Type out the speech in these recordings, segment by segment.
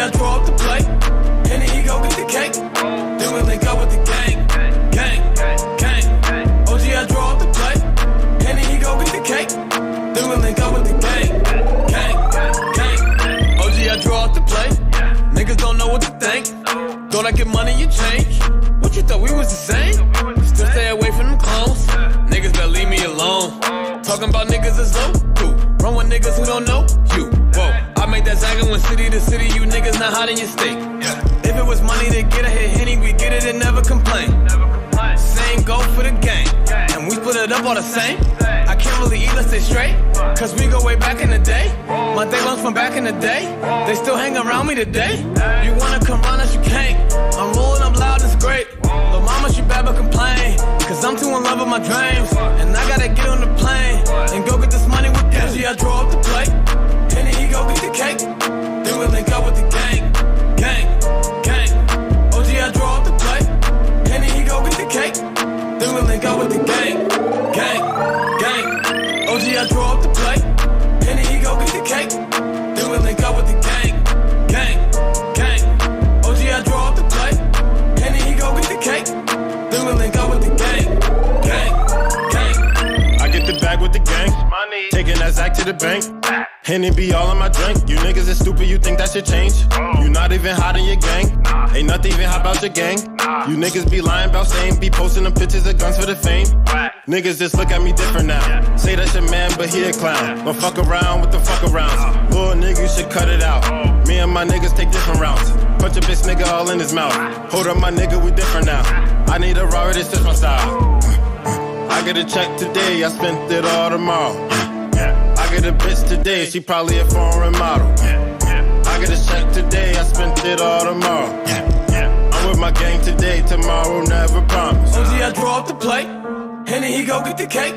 I draw up the plate, and then he go get the cake. Then we link up with the gang, gang, gang. OG, I draw up the plate, and then he go get the cake. Then we link up with the gang, gang, gang. OG, I draw up the plate. Niggas don't know what to think. Thought I get money, you change. What you thought we was the same? Still stay away from them clones. Niggas better leave me alone. Talking about niggas as though you run with niggas who don't know you. Whoa, I made that zagging when city to city. You niggas not hot in your state. If it was money to get a hit Henny, we get it and never complain. Same go for the gang, and we split it up all the same. I can't really eat, let's stay straight, cause we go way back in the day. My day ones from back in the day, they still hang around me today. You wanna come round us, you can't. I'm rolling up loud, it's great. But mama, she bad but complain, cause I'm too in love with my dreams. And I gotta get on the plane, and go get this money with Kenji. I draw up the plate, and then he go get the cake. Then we link up with the gang, gang, gang. OG, I draw up the plate, and then he go get the cake. Then we link up with the gang, gang, gang. OG, I draw up the plate, and then he go get the cake. Then we link up with the gang, gang, gang. OG, I draw up the plate, and then he go get the cake. Then we link up with the gang, gang, gang. I get the bag with the gang, taking that Zach to the bank. And it be all in my drink. You niggas is stupid, you think that should change? You not even hot in your gang. Ain't nothing even hot about your gang. You niggas be lying about same. Be posting them pictures of guns for the fame. Niggas just look at me different now. Say that's your man, but he a clown. Don't fuck around with the fuck arounds. Little nigga, you should cut it out. Me and my niggas take different routes. Punch a bitch nigga all in his mouth. Hold up, my nigga, we different now. I need a Robert, it's just my style. I get a check today, I spent it all tomorrow. I get a bitch today, she probably a foreign model. I get a check today, I spent it all tomorrow. I'm with my gang today, tomorrow never promise. OG, I draw up the plate, and then he go get the cake.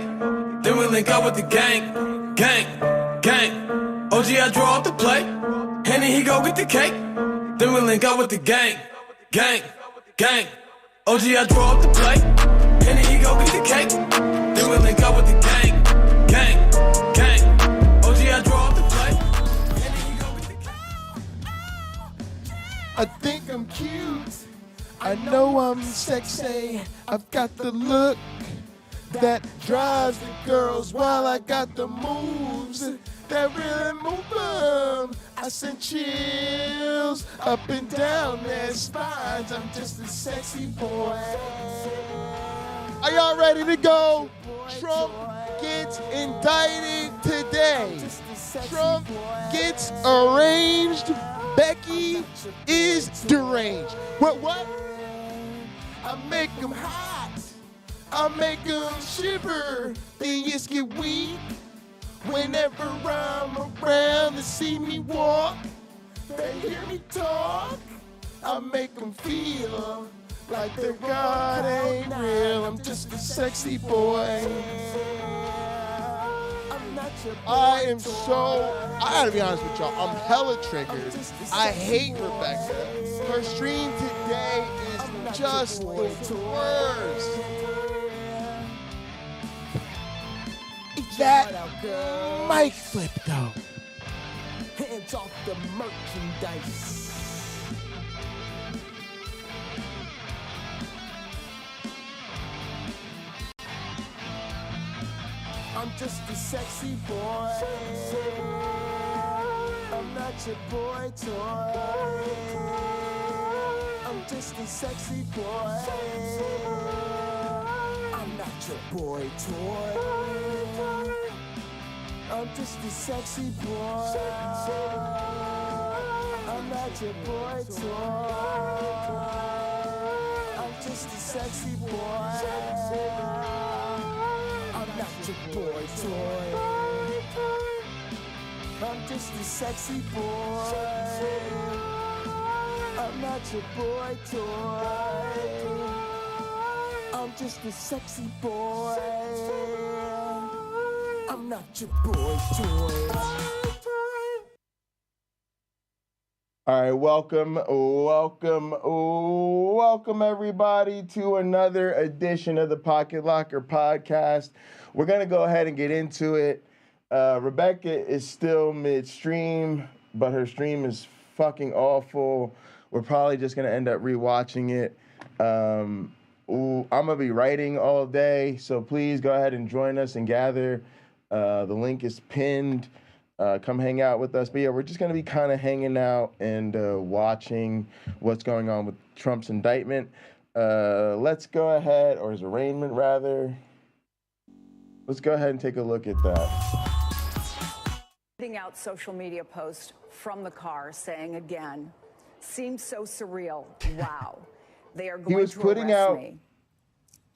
Then we link up with the gang, gang, gang. OG, I draw up the plate, and then he go get the cake. Then we link up with the gang, gang, gang. OG, I draw up the plate, and then he go get the cake. Then we link up with the gang, gang, gang. OG, I draw up the plate, and then he go get the cake. I think I'm cute. I know I'm sexy. I've got the look that drives the girls while I got the moves that really move them. I send chills up and down their spines. I'm just a sexy boy. Are y'all ready to go? Trump gets indicted today. Trump gets arraigned. Becky is deranged. What? I make them hot. I make them shiver. They just get weak whenever I'm around. They see me walk. They hear me talk. I make them feel like their God ain't real. I'm just a sexy boy. I gotta be honest with y'all, I'm hella triggered. I hate Rebekah. Her stream today is just the worst. That mic flip though. Hands off the merchandise. I'm just a sexy boy. I'm not your boy toy. I'm just a sexy boy. I'm not your boy toy. I'm just a sexy boy. I'm not your boy toy. I'm just a sexy boy. I'm not your boy toy. I'm just a sexy boy. I'm not your boy toy. I'm just a sexy boy. I'm not your boy toy. All right, welcome everybody to another edition of the Pocket Locker Podcast. We're gonna go ahead and get into it. Rebekah is still midstream, but her stream is fucking awful. We're probably just gonna end up rewatching it. I'm gonna be writing all day, so please go ahead and join us and gather. The link is pinned. Come hang out with us. But yeah, we're just gonna be kind of hanging out and watching what's going on with Trump's indictment. Let's go ahead, or his arraignment rather. Let's go ahead and take a look at that. Putting out social media post from the car saying again, seems so surreal. Wow. They are going to arrest me.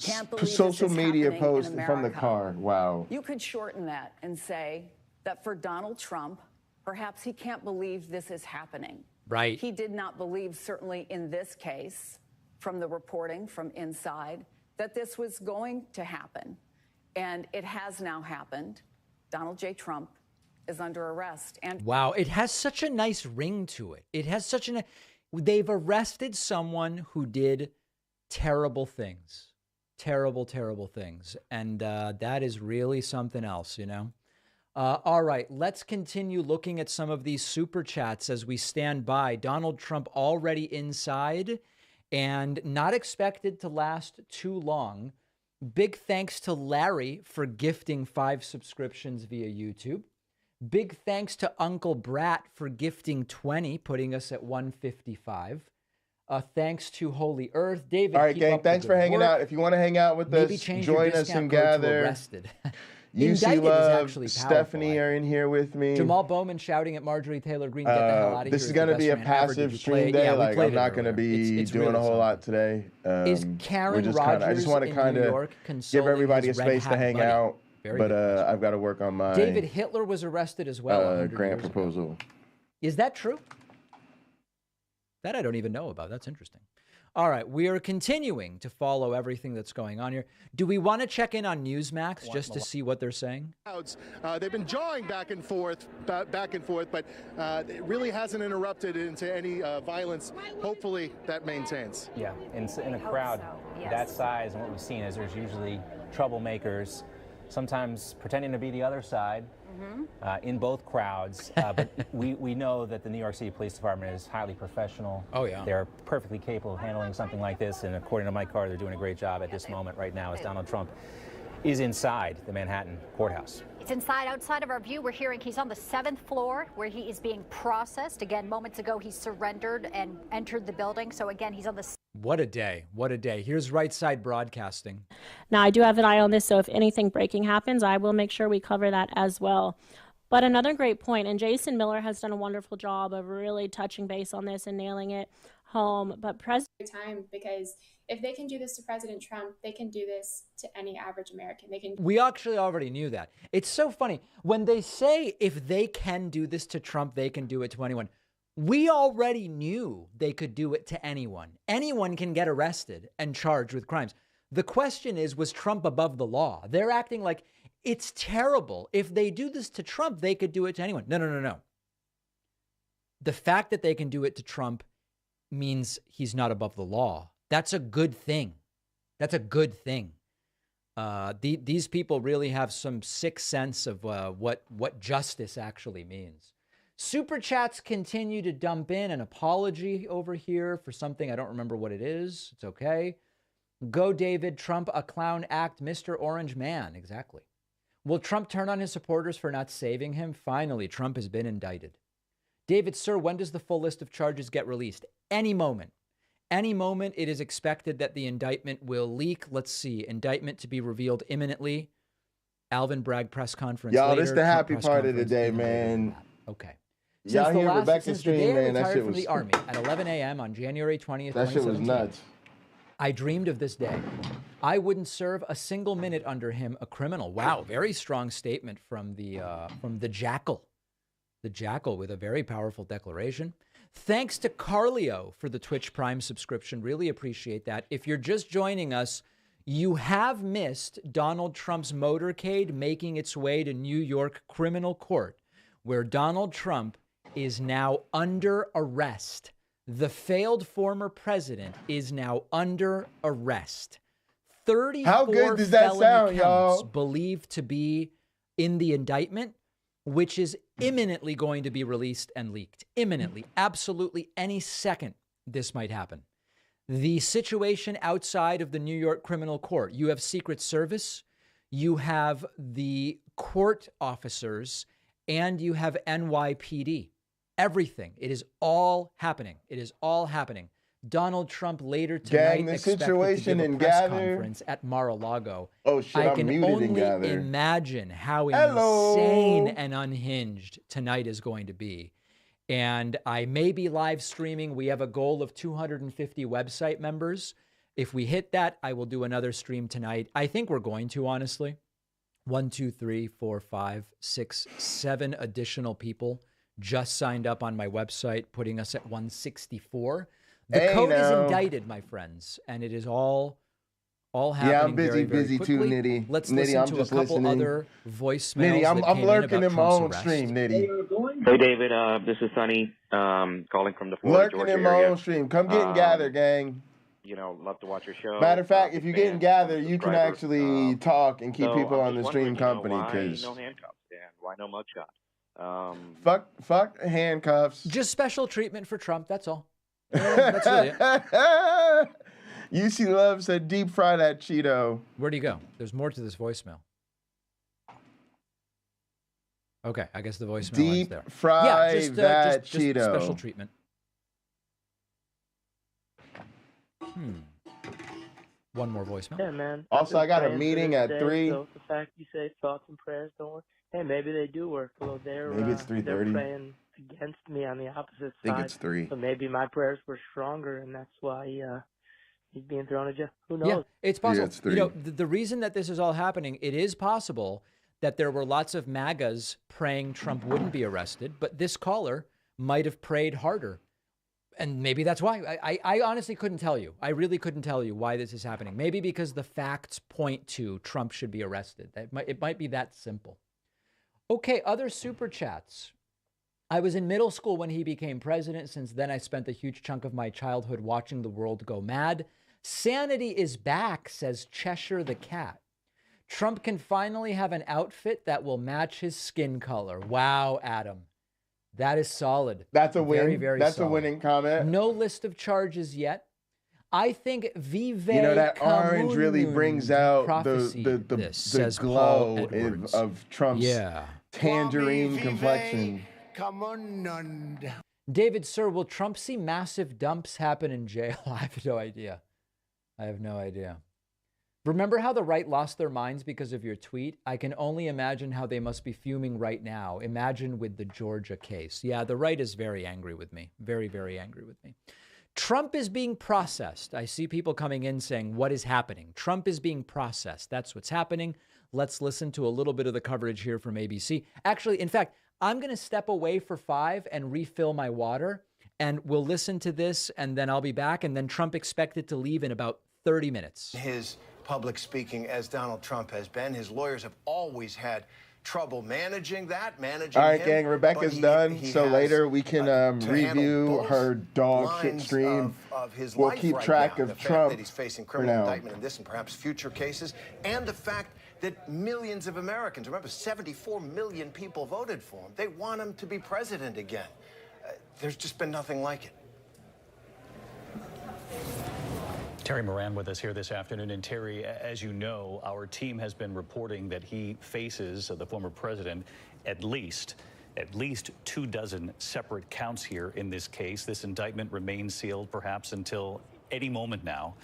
Can't believe Social this is media happening post in from the America. car. Wow. You could shorten that and say that for Donald Trump, perhaps he can't believe this is happening. Right. He did not believe, certainly in this case, from the reporting from inside, that this was going to happen. And it has now happened. Donald J. Trump is under arrest. And wow, it has such a nice ring to it. It has such an... They've arrested someone who did terrible things. Terrible, terrible things. And that is really something else, you know? All right, let's continue looking at some of these super chats as we stand by. Donald Trump already inside and not expected to last too long. Big thanks to Larry for gifting 5 subscriptions via YouTube. Big thanks to Uncle Brat for gifting 20, putting us at 155. Thanks to Holy Earth. David, all right, gang, thanks for hanging out. If you want to hang out with us, join us and gather. UC Love, Stephanie are in here with me. Jamal Bowman shouting at Marjorie Taylor Greene, get the hell out of here. This is going to be a passive stream day. Like, I'm not going to be doing a whole lot today. Is Karen Rogers I just want to kind of give everybody a space to hang out. But I've got to work on my David Hitler was arrested as well. Grant proposal. Is that true? That I don't even know about. That's interesting. All right, we are continuing to follow everything that's going on here. Do we want to check in on Newsmax just to see what they're saying? They've been jawing back and forth, but it really hasn't interrupted into any violence. Hopefully, that maintains. Yeah, in a crowd that size, and what we've seen is there's usually troublemakers, sometimes pretending to be the other side. In both crowds, but we know that the New York City Police Department is highly professional. Oh, yeah. They're perfectly capable of handling something like this, and according to Mike Carter, they're doing a great job at this moment right now as Donald Trump is inside the Manhattan courthouse. It's outside of our view. We're hearing he's on the 7th floor where he is being processed. Again, moments ago, he surrendered and entered the building. So again, he's on the... What a day. What a day. Here's Right Side Broadcasting. Now, I do have an eye on this, so if anything breaking happens, I will make sure we cover that as well. But another great point, and Jason Miller has done a wonderful job of really touching base on this and nailing it home. But time, because if they can do this to President Trump, they can do this to any average American. We actually already knew that. It's so funny. When they say if they can do this to Trump, they can do it to anyone. We already knew they could do it to anyone. Anyone can get arrested and charged with crimes. The question is, was Trump above the law? They're acting like it's terrible. If they do this to Trump, they could do it to anyone. No. The fact that they can do it to Trump means he's not above the law. That's a good thing. That's a good thing. These people really have some sick sense of what justice actually means. Super chats continue to dump in an apology over here for something. I don't remember what it is. It's okay. Go David, Trump, a clown act, Mr. Orange Man. Exactly. Will Trump turn on his supporters for not saving him? Finally, Trump has been indicted. David, sir, when does the full list of charges get released? Any moment. Any moment it is expected that the indictment will leak. Let's see. Indictment to be revealed imminently. Alvin Bragg press conference Y'all, later. this the happy part of the day, man. Okay. Y'all hear Rebekah's stream, man. That shit from was... the Army at 11 a.m. on January 20th, That shit was nuts. I dreamed of this day. I wouldn't serve a single minute under him, a criminal. Wow, very strong statement from the Jackal. The Jackal with a very powerful declaration. Thanks to Carlio for the Twitch Prime subscription. Really appreciate that. If you're just joining us, you have missed Donald Trump's motorcade making its way to New York criminal court, where Donald Trump is now under arrest. The failed former president is now under arrest. 34 How good does that sound, y'all? believed to be in the indictment, which is imminently going to be released and leaked. Imminently. Absolutely any second this might happen. The situation outside of the New York criminal court. You have Secret Service, you have the court officers, and you have NYPD. Everything. It is all happening. It is all happening. Donald Trump later tonight the expected situation to give a in press Gather. conference at Mar-a-Lago. Oh shit, I I'm can muted only in Gather. imagine how Hello. insane and unhinged tonight is going to be. And I may be live streaming. We have a goal of 250 website members. If we hit that, I will do another stream tonight. I think we're going to, honestly. 1, 2, 3, 4, 5, 6, 7 additional people just signed up on my website, putting us at 164. The code is indicted, my friends, and it is all happening. Yeah, I'm busy, very, very busy quickly. too, Nitty. Let's Nitty, listen I'm to a just couple listening. other voicemails. Nitty, I'm lurking in my own arrest. stream, Nitty. Hey, David. This is Sonny calling from the Florida, Lurking Georgia in my area. own stream. Come get and gather, gang. You know, love to watch your show. Matter of fact, if you get and gather, you can subscriber. actually talk and keep So people I'm on the just stream wondering, company. why Because no handcuffs and why no mugshot? fuck handcuffs. Just special treatment for Trump. That's all. That's really it. UC Love said deep fry that Cheeto. Where'd he go? There's more to this voicemail. Okay, I guess the voicemail ends Deep there. fry just that just Cheeto. special treatment. One more voicemail. Yeah, man. Also, I got a meeting at 3. So the fact you say thoughts and prayers don't work, hey, maybe they do work. Well, Maybe it's 3:30. They're praying against me on the opposite I think side. it's 3. So maybe my prayers were stronger, and that's why he's being thrown at jail. Who knows? Yeah, it's possible. Yeah, it's 3. You know, the reason that this is all happening, it is possible that there were lots of MAGAs praying Trump wouldn't be arrested, but this caller might have prayed harder. And maybe that's why. I honestly couldn't tell you. I really couldn't tell you why this is happening. Maybe because the facts point to Trump should be arrested. It might be that simple. Okay, other super chats. I was in middle school when he became president. Since then, I spent a huge chunk of my childhood watching the world go mad. Sanity is back, says Cheshire the Cat. Trump can finally have an outfit that will match his skin color. Wow, Adam. That is solid. That's a win. Very, very That's solid. a winning comment. No list of charges yet. I think Vive that orange really brings out the glow of Trump's tangerine complexion. David, sir, will Trump see massive dumps happen in jail? I have no idea. I have no idea. Remember how the right lost their minds because of your tweet? I can only imagine how they must be fuming right now. Imagine with the Georgia case. Yeah, the right is very angry with me. Very, very angry with me. Trump is being processed. I see people coming in saying, what is happening? Trump is being processed. That's what's happening. Let's listen to a little bit of the coverage here from ABC. Actually, in fact, I'm going to step away for 5 and refill my water, and we'll listen to this, and then I'll be back. And then Trump expected to leave in about 30 minutes. His public speaking, as Donald Trump has been, his lawyers have always had trouble managing that, All right, gang, Rebecca's done, so later we can review her dog shit stream. We'll keep track of Trump that he's facing criminal indictment in this and perhaps future cases, and the fact that millions of Americans, remember 74 million people voted for him, they want him to be president again. There's just been nothing like it. Terry Moran with us here this afternoon. And Terry, as you know, our team has been reporting that he faces, the former president, at least 24 separate counts here in this case. This indictment remains sealed perhaps until any moment now.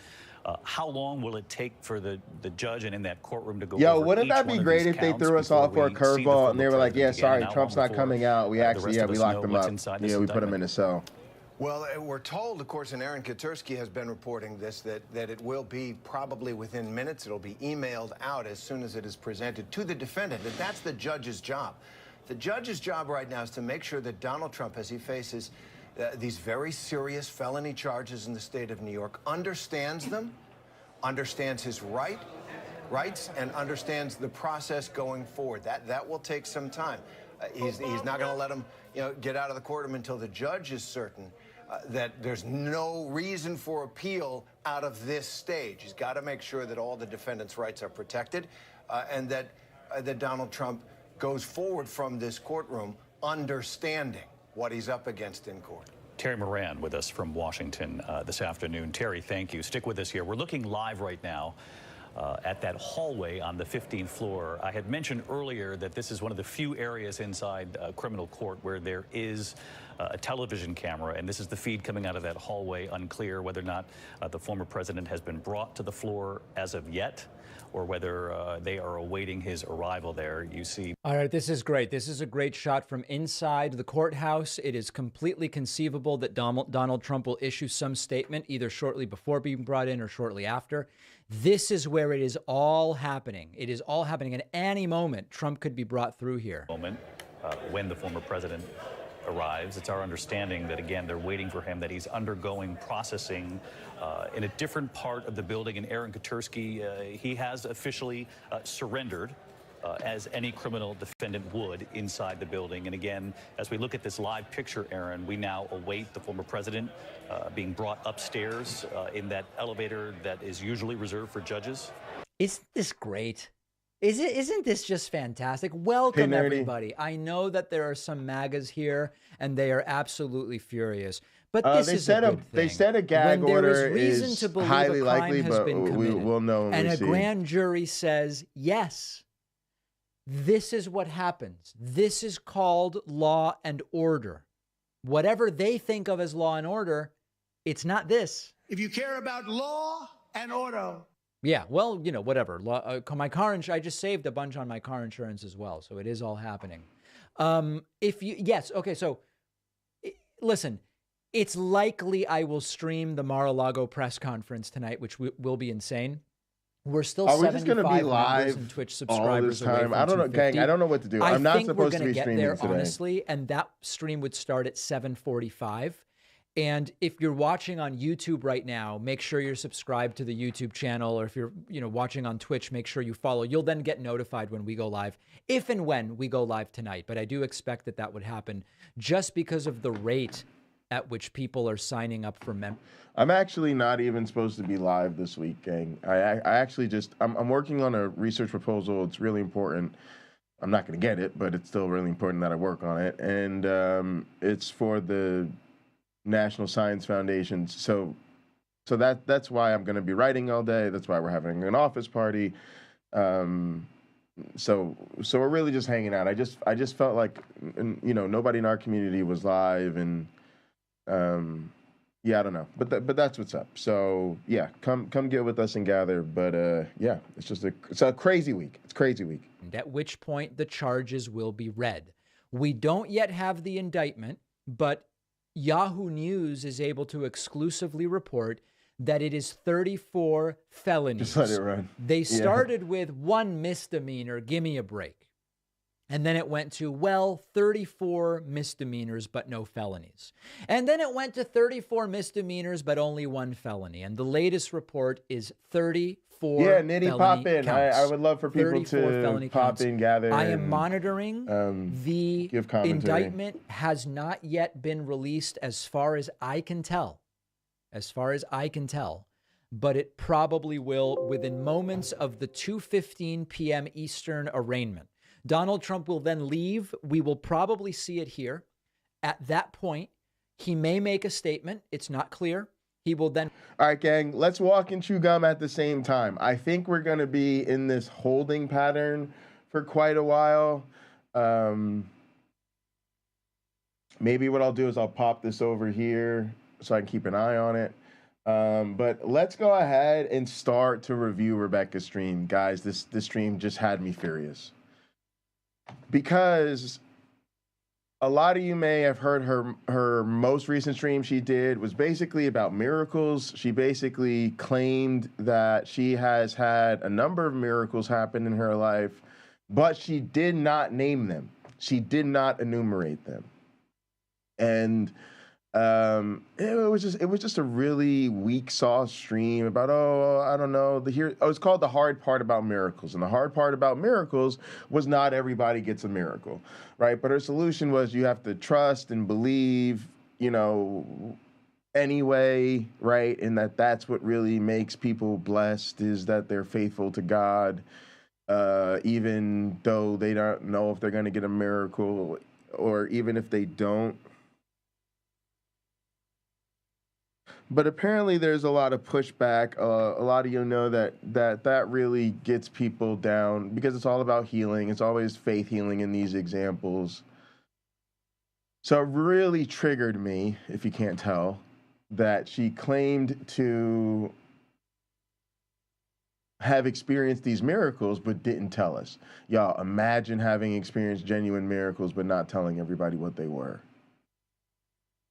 How long will it take for the judge and in that courtroom to go over wouldn't each that be one of great these if they counts threw us off for a before we see the curveball and they former were like, yeah, president sorry, again? Trump's How long not before, coming out. We the actually, rest of we us locked know him what's up. inside this We put him indictment? in a cell. Well, we're told, of course, and Aaron Katersky has been reporting this, that it will be probably within minutes. It'll be emailed out as soon as it is presented to the defendant. And that's the judge's job. The judge's job right now is to make sure that Donald Trump, as he faces these very serious felony charges in the state of New York, understands them, understands his rights, and understands the process going forward. That will take some time. He's not going to let him, get out of the courtroom until the judge is certain that there's no reason for appeal out of this stage. He's got to make sure that all the defendant's rights are protected and that Donald Trump goes forward from this courtroom understanding what he's up against in court. Terry Moran with us from Washington this afternoon. Terry, thank you. Stick with us here. We're looking live right now at that hallway on the 15th floor. I had mentioned earlier that this is one of the few areas inside criminal court where there is a television camera, and this is the feed coming out of that hallway. Unclear whether or not the former president has been brought to the floor as of yet, or whether they are awaiting his arrival there. You see. All right, this is great. This is a great shot from inside the courthouse. It is completely conceivable that Donald Trump will issue some statement either shortly before being brought in or shortly after. This is where it is all happening. It is all happening. At any moment, Trump could be brought through here. When the former president arrives, it's our understanding that, again, they're waiting for him, that he's undergoing processing in a different part of the building. And Aaron Katursky, he has officially surrendered, as any criminal defendant would, inside the building. And again, as we look at this live picture, Aaron, we now await the former president being brought upstairs in that elevator that is usually reserved for judges. Isn't this great? Isn't this just fantastic? Welcome, Hey, Nerdy. everybody. I know that there are some MAGAs here, and they are absolutely furious. But this they is said a good thing. they said a gag When there order reason is to believe highly a crime likely, has but been committed, we'll know when and we a see. grand jury says, yes, this is what happens. This is called law and order. Whatever they think of as law and order, it's not this. If you care about law and order. Yeah, well, you know, whatever. My car insurance, I just saved a bunch on my car insurance as well, so it is all happening. So listen, it's likely I will stream the Mar-a-Lago press conference tonight, which will be insane. We're still Are we just going to be 75 live members and Twitch all subscribers this away time? from I don't know, 250. gang. I don't know what to do. I'm not supposed to be streaming there, today. honestly, and that stream would start at 7:45. And if you're watching on YouTube right now, make sure you're subscribed to the YouTube channel, or if you're watching on Twitch, make sure you follow. You'll then get notified when we go live, if and when we go live tonight. But I do expect that would happen just because of the rate at which people are signing up for members. I'm actually not even supposed to be live this week, gang. I actually I'm working on a research proposal. It's really important. I'm not going to get it, but it's still really important that I work on it. And it's for the National Science Foundation. So that's why I'm going to be writing all day. That's why we're having an office party. So we're really just hanging out. I just felt like, nobody in our community was live, and I don't know, but that's what's up. So yeah, come get with us and gather. But yeah, it's a crazy week. It's a crazy week. At which point the charges will be read. We don't yet have the indictment, but Yahoo News is able to exclusively report that it is 34 felonies. Just let it run. They started with one misdemeanor, give me a break. And then it went to, 34 misdemeanors, but no felonies. And then it went to 34 misdemeanors, but only one felony. And the latest report is 34 Yeah, Nitty, pop in. counts. I would love for people to pop in, gather. I am and, monitoring. The give commentary. indictment has not yet been released as far as I can tell. But it probably will within moments of the 2:15 p.m. Eastern arraignment. Donald Trump will then leave. We will probably see it here. At that point, he may make a statement. It's not clear. He will then... All right, gang, let's walk and chew gum at the same time. I think we're going to be in this holding pattern for quite a while. Maybe what I'll do is I'll pop this over here so I can keep an eye on it. But let's go ahead and start to review Rebekah's stream. Guys, this stream just had me furious. Because a lot of you may have heard her most recent stream she did was basically about miracles. She basically claimed that she has had a number of miracles happen in her life, but she did not name them. She did not enumerate them. And it was just a really weak sauce stream about, I don't know. It's called The Hard Part About Miracles. And the hard part about miracles was not everybody gets a miracle, right? But her solution was you have to trust and believe, anyway, right? And that's what really makes people blessed, is that they're faithful to God, even though they don't know if they're going to get a miracle. or even if they don't. But apparently there's a lot of pushback. A lot of you know that really gets people down because it's all about healing. It's always faith healing in these examples. So it really triggered me, if you can't tell, that she claimed to have experienced these miracles but didn't tell us. Y'all, imagine having experienced genuine miracles but not telling everybody what they were.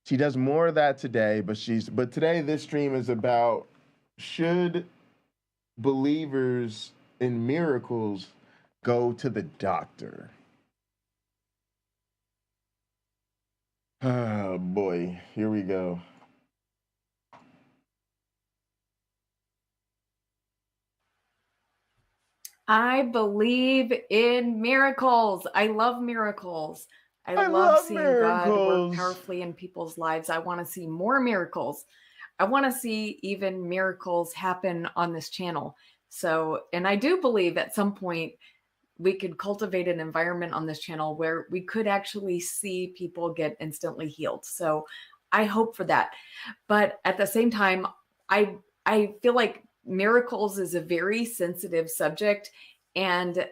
She does more of that today, but today this stream is about, should believers in miracles go to the doctor? Oh boy, here we go. I believe in miracles. I love miracles. I love seeing God work powerfully in people's lives. I want to see more miracles. I want to see even miracles happen on this channel. So, and I do believe at some point we could cultivate an environment on this channel where we could actually see people get instantly healed. So I hope for that. But at the same time, I feel like miracles is a very sensitive subject. And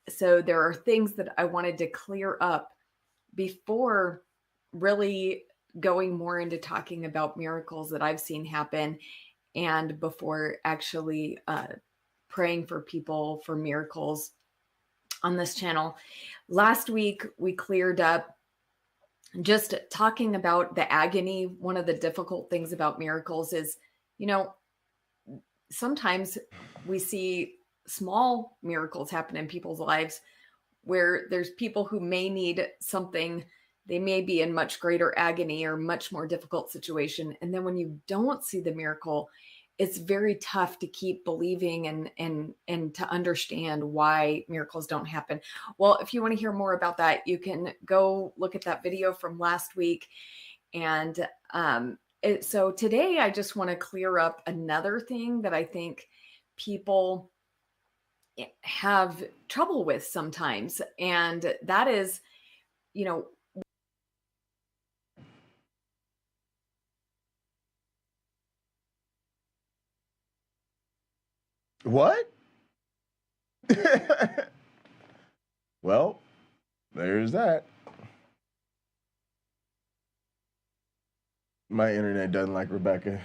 so there are things that I wanted to clear up before really going more into talking about miracles that I've seen happen, and before actually praying for people for miracles on this channel. Last week, we cleared up just talking about the agony. One of the difficult things about miracles is, you know, sometimes we see small miracles happen in people's lives where there's people who may need something. They may be in much greater agony or much more difficult situation. And then when you don't see the miracle, it's very tough to keep believing and to understand why miracles don't happen. Well, if you want to hear more about that, you can go look at that video from last week. And so today I just want to clear up another thing that I think people have trouble with sometimes. And that is, you know, what? Well, there's that. My internet doesn't like Rebekah.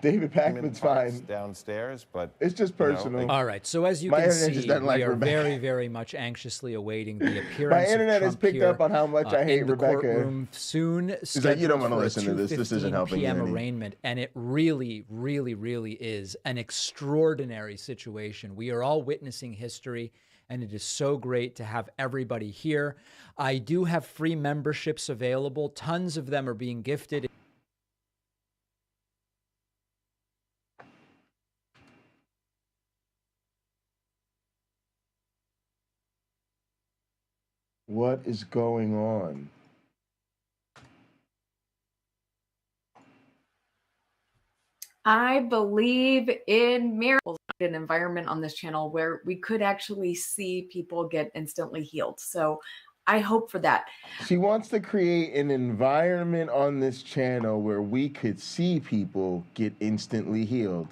David Pakman's fine downstairs, but it's just personal. All right. So as you can see, we are very, very much anxiously awaiting the appearance. My internet has picked up on how much I hate Rebekah. Courtroom soon. Is that you don't want to listen to this? This isn't helping PM you any. Arraignment, and it really, really, really is an extraordinary situation. We are all witnessing history, and it is so great to have everybody here. I do have free memberships available. Tons of them are being gifted. What is going on? I believe in miracles. An environment on this channel where we could actually see people get instantly healed. So I hope for that. She wants to create an environment on this channel where we could see people get instantly healed.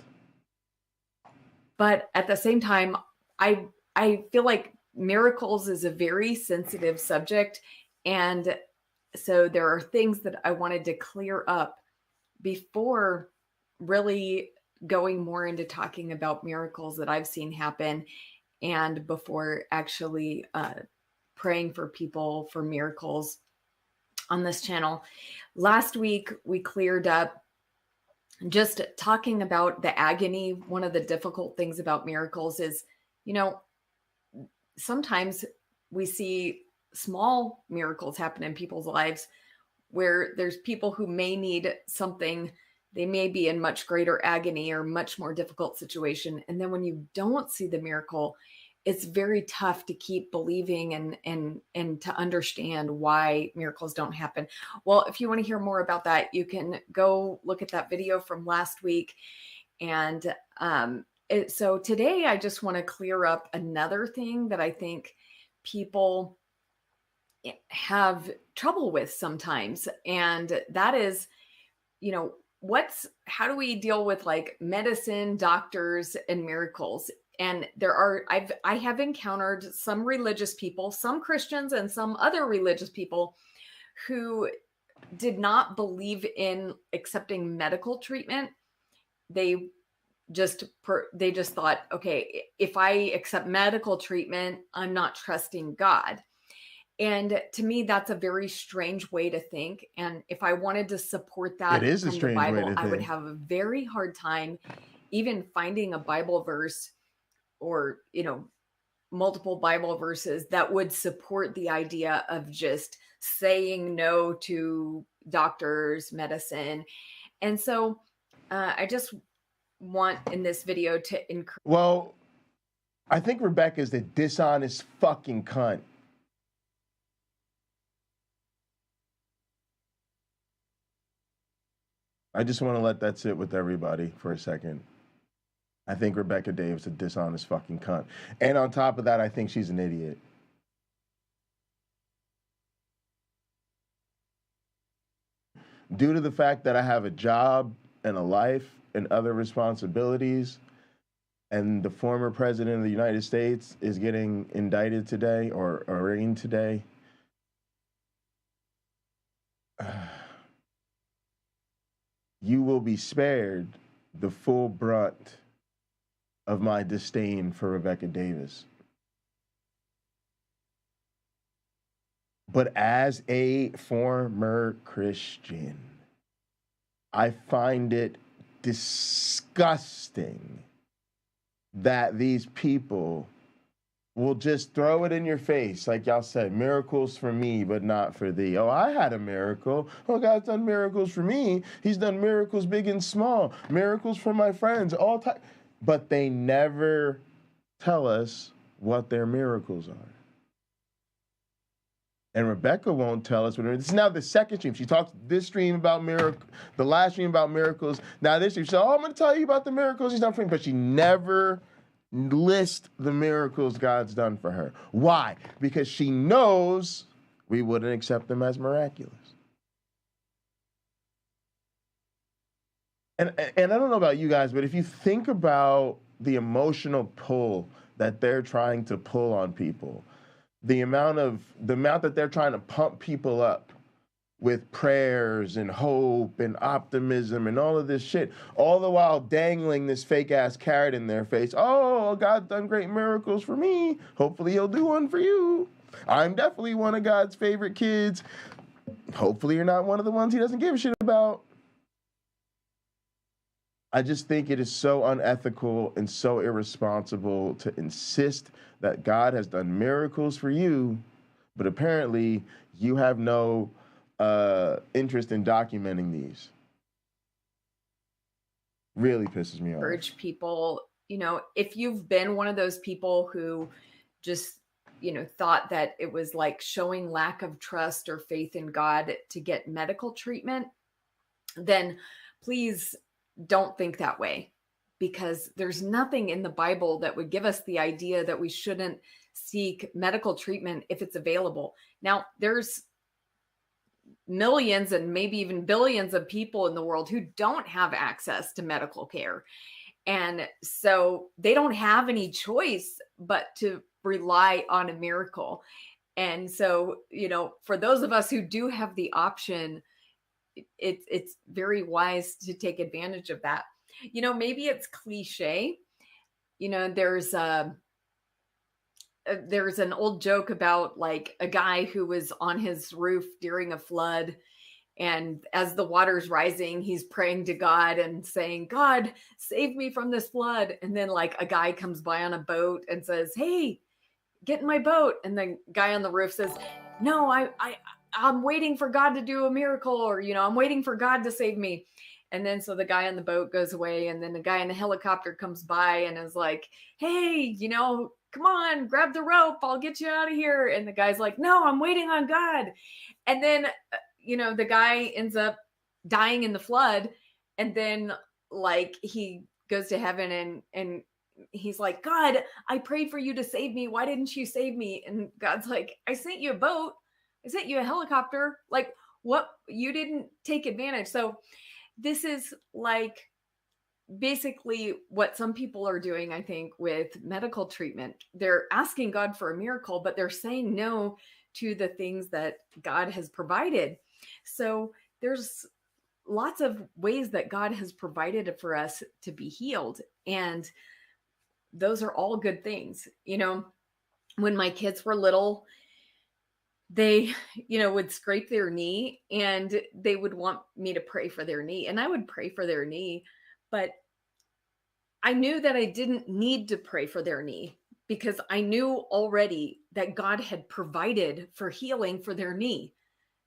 But at the same time, I feel like miracles is a very sensitive subject. And so there are things that I wanted to clear up before really going more into talking about miracles that I've seen happen, and before actually praying for people for miracles on this channel. Last week, we cleared up just talking about the agony. One of the difficult things about miracles is, you know, sometimes we see small miracles happen in people's lives where there's people who may need something. They may be in much greater agony or much more difficult situation. And then when you don't see the miracle, it's very tough to keep believing and to understand why miracles don't happen. Well, if you want to hear more about that, you can go look at that video from last week. And so today I just want to clear up another thing that I think people have trouble with sometimes. And that is, you know, how do we deal with like medicine, doctors, and miracles? And I have encountered some religious people, some Christians and some other religious people who did not believe in accepting medical treatment. They just thought, okay, if I accept medical treatment, I'm not trusting God. And to me, that's a very strange way to think. And if I wanted to support that It is a from the strange way Bible, to I would think. have a very hard time even finding a Bible verse or, you know, multiple Bible verses that would support the idea of just saying no to doctors, medicine. And so I just want in this video to encourage. Well, I think Rebekah is the dishonest fucking cunt. I just want to let that sit with everybody for a second. I think Rebekah Davis is a dishonest fucking cunt. And on top of that, I think she's an idiot. Due to the fact that I have a job and a life and other responsibilities, and the former president of the United States is getting indicted today or arraigned today, you will be spared the full brunt of my disdain for Rebekah Davis. But as a former Christian, I find it disgusting that these people will just throw it in your face. Like y'all said, miracles for me, but not for thee. Oh, I had a miracle. Oh, God's done miracles for me. He's done miracles big and small. Miracles for my friends, all time. But they never tell us what their miracles are. And Rebekah won't tell us what. This is now the second stream. She talks this stream about the last stream about miracles. Now this stream, she said, "Oh, I'm going to tell you about the miracles He's done for me," but she never lists the miracles God's done for her. Why? Because she knows we wouldn't accept them as miraculous. And I don't know about you guys, but if you think about the emotional pull that they're trying to pull on people, the amount that they're trying to pump people up with prayers and hope and optimism and all of this shit, all the while dangling this fake ass carrot in their face. Oh, God's done great miracles for me. Hopefully he'll do one for you. I'm definitely one of God's favorite kids. Hopefully you're not one of the ones he doesn't give a shit about. I just think it is so unethical and so irresponsible to insist that God has done miracles for you, but apparently you have no interest in documenting these. Really pisses me off. Urge people, you know, if you've been one of those people who just, you know, thought that it was like showing lack of trust or faith in God to get medical treatment, then please don't think that way, because there's nothing in the Bible that would give us the idea that we shouldn't seek medical treatment if it's available. Now, there's millions and maybe even billions of people in the world who don't have access to medical care. And so they don't have any choice but to rely on a miracle. And so, you know, for those of us who do have the option, it's very wise to take advantage of that. You know, maybe it's cliche. You know, there's an old joke about like a guy who was on his roof during a flood, and as the water's rising, he's praying to God and saying, "God, save me from this flood." And then like a guy comes by on a boat and says, "Hey, get in my boat." And the guy on the roof says, "No, I'm waiting for God to do a miracle," or, you know, "I'm waiting for God to save me." And then so the guy on the boat goes away, and then the guy in the helicopter comes by and is like, "Hey, you know, come on, grab the rope. I'll get you out of here." And the guy's like, "No, I'm waiting on God." And then, you know, the guy ends up dying in the flood. And then like he goes to heaven and he's like, "God, I prayed for you to save me. Why didn't you save me?" And God's like, "I sent you a boat. I sent you a helicopter. Like, what? You didn't take advantage. So this is like basically what some people are doing, I think, with medical treatment. They're asking God for a miracle, but they're saying no to the things that God has provided. So there's lots of ways that God has provided for us to be healed. And those are all good things. You know, when my kids were little, they, would scrape their knee and they would want me to pray for their knee. And I would pray for their knee, but I knew that I didn't need to pray for their knee because I knew already that God had provided for healing for their knee,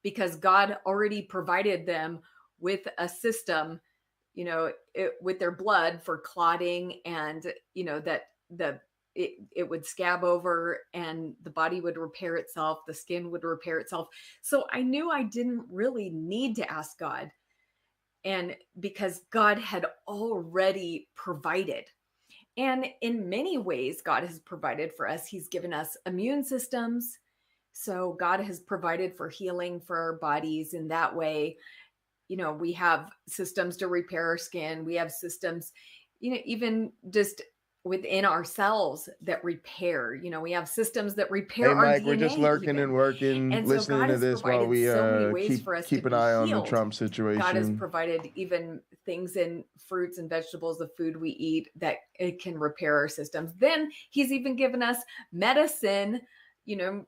because God already provided them with a system, with their blood for clotting, and, that it would scab over and the body would repair itself. The skin would repair itself. So I knew I didn't really need to ask God. And because God had already provided. And in many ways, God has provided for us. He's given us immune systems. So God has provided for healing for our bodies in that way. We have systems to repair our skin. We have systems, even just within ourselves that repair. We have systems that repair Hey, our Mike, DNA. we're just lurking and working, And so listening God to has this while provided we so many ways for us keep to an be eye on the healed. Trump situation. God has provided even things in fruits and vegetables, the food we eat, that it can repair our systems. Then he's even given us medicine,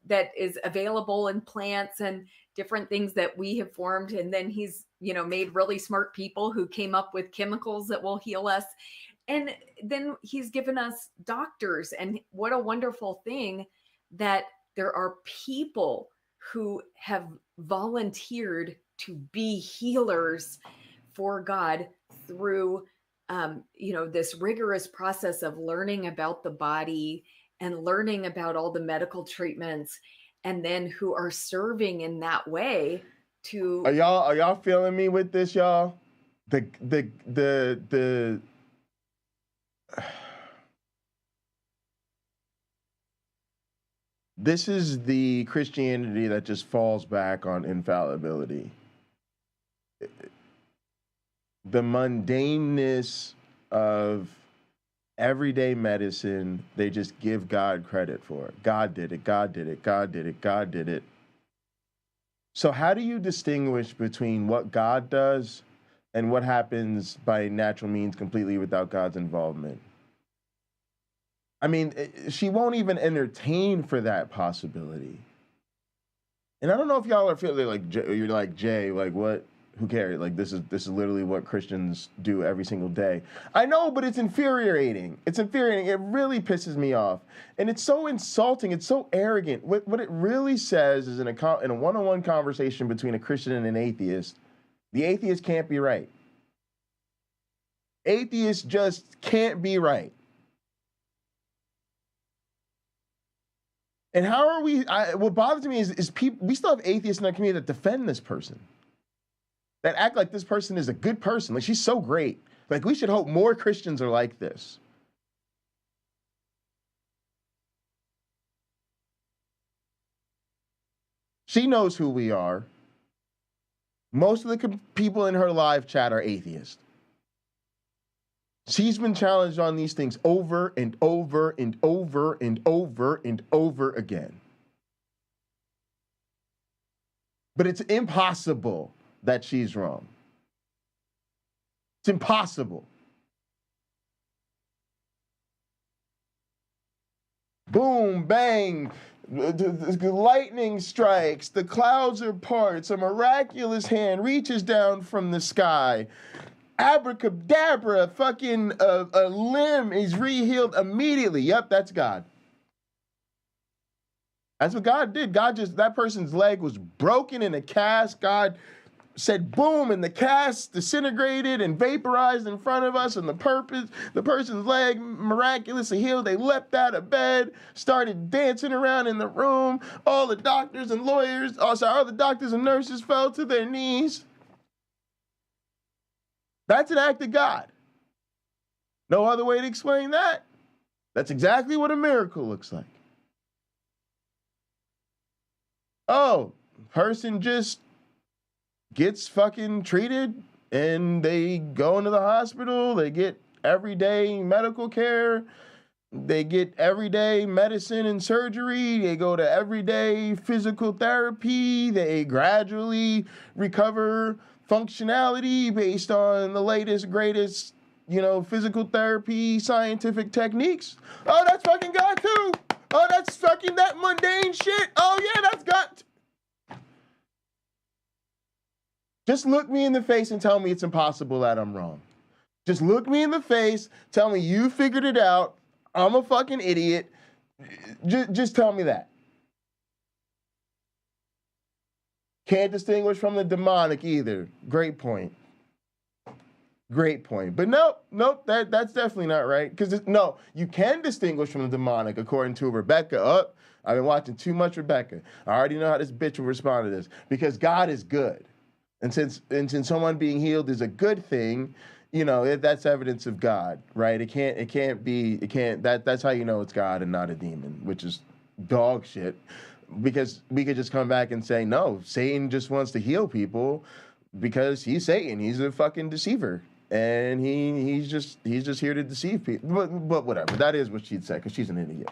that is available in plants and different things that we have formed. And then he's, made really smart people who came up with chemicals that will heal us. And then he's given us doctors. And what a wonderful thing that there are people who have volunteered to be healers for God through, this rigorous process of learning about the body and learning about all the medical treatments, and then who are serving in that way to. Are y'all feeling me with this, y'all? This is the Christianity that just falls back on infallibility. The mundaneness of everyday medicine, they just give God credit for it. God did it, God did it, God did it, God did it. So how do you distinguish between what God does and what happens by natural means completely without God's involvement? I mean, she won't even entertain for that possibility. And I don't know if y'all are feeling like, you're like, Jay, like what? Who cares? Like this is literally what Christians do every single day. I know, but it's infuriating. It's infuriating. It really pisses me off. And it's so insulting. It's so arrogant. What it really says is in a one-on-one conversation between a Christian and an atheist, the atheist can't be right. Atheists just can't be right. And how are we? What bothers me is people. We still have atheists in our community that defend this person, that act like this person is a good person. Like she's so great. Like we should hope more Christians are like this. She knows who we are. Most of the people in her live chat are atheists. She's been challenged on these things over and over and over and over and over again. But it's impossible that she's wrong. It's impossible. Boom, bang, the lightning strikes, the clouds are parts, a miraculous hand reaches down from the sky. Abracadabra, fucking a limb is re-healed immediately. Yep, that's God. That's what God did. That person's leg was broken in a cast. God said boom, and the cast disintegrated and vaporized in front of us, and the person's leg miraculously healed. They leapt out of bed, started dancing around in the room. All the doctors and nurses fell to their knees. That's an act of God. No other way to explain that. That's exactly what a miracle looks like. Oh, person just gets fucking treated and they go into the hospital, they get everyday medical care, they get everyday medicine and surgery, they go to everyday physical therapy, they gradually recover functionality based on the latest, greatest, physical therapy, scientific techniques. Oh, that's fucking God too. Oh, that's fucking that mundane shit. Oh yeah, that's God. Just look me in the face and tell me it's impossible that I'm wrong. Just look me in the face, tell me you figured it out. I'm a fucking idiot. Just tell me that. Can't distinguish from the demonic either. Great point. Great point. But nope, that's definitely not right. Because no, you can distinguish from the demonic according to Rebekah. I've been watching too much Rebekah. I already know how this bitch will respond to this. Because God is good. And since someone being healed is a good thing, that's evidence of God, right? That's how you know it's God and not a demon, which is dog shit. Because we could just come back and say, no, Satan just wants to heal people because he's Satan. He's a fucking deceiver. And he's just here to deceive people. But whatever. That is what she'd say, because she's an idiot.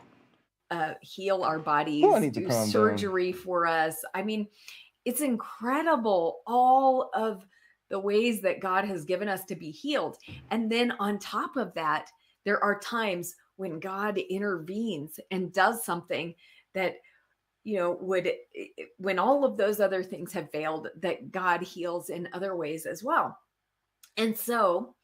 Heal our bodies, do surgery for us. I mean, it's incredible, all of the ways that God has given us to be healed. And then on top of that, there are times when God intervenes and does something that, when all of those other things have failed, that God heals in other ways as well. And so,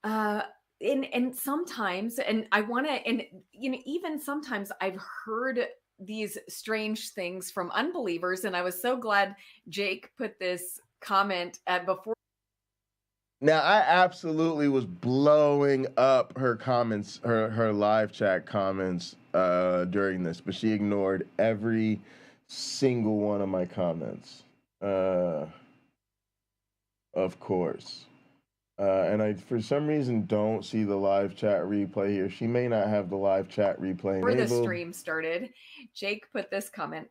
and sometimes, and I want to, and, even sometimes I've heard these strange things from unbelievers. And I was so glad Jake put this comment before. Now, I absolutely was blowing up her comments, her live chat comments during this, but she ignored every single one of my comments. Of course. And I, for some reason, don't see the live chat replay here. She may not have the live chat replay enabled. Before the stream started, Jake put this comment: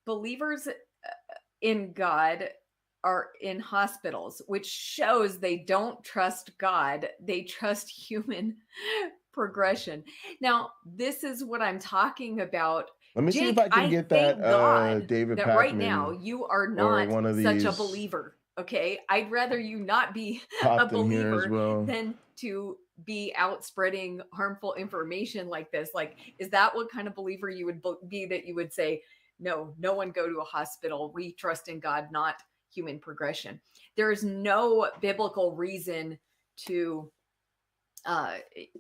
believers in God are in hospitals, which shows they don't trust God. They trust human progression. Now, this is what I'm talking about. Let me Jake, see if I can get that David that Pakman right now you are not one of such a these believer. Okay, I'd rather you not be a popped in here as believer well. than to be out spreading harmful information like this. Like, is that what kind of believer you would be, that you would say, no one go to a hospital. We trust in God, not human progression. There is no biblical reason to it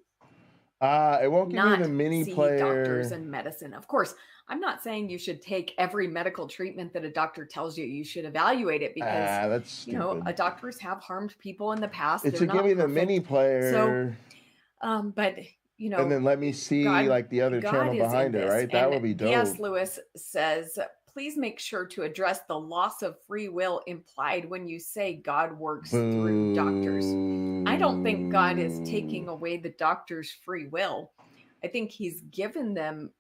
won't give me the mini see player. doctors and medicine. Of course, I'm not saying you should take every medical treatment that a doctor tells you. You should evaluate it because that's stupid. Doctors have harmed people in the past. It should give me the mini player. So, but and then let me see the other channel behind it, right? That would be dope. P.S. Lewis says, please make sure to address the loss of free will implied when you say God works through doctors. I don't think God is taking away the doctor's free will. I think he's given them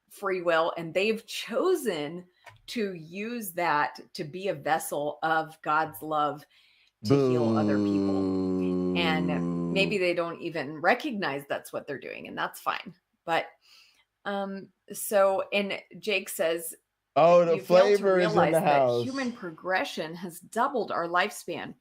free will, and they've chosen to use that to be a vessel of God's love to heal other people. And maybe they don't even recognize that's what they're doing, and that's fine. But so, and Jake says, oh, the flavor is in the house. Human progression has doubled our lifespan.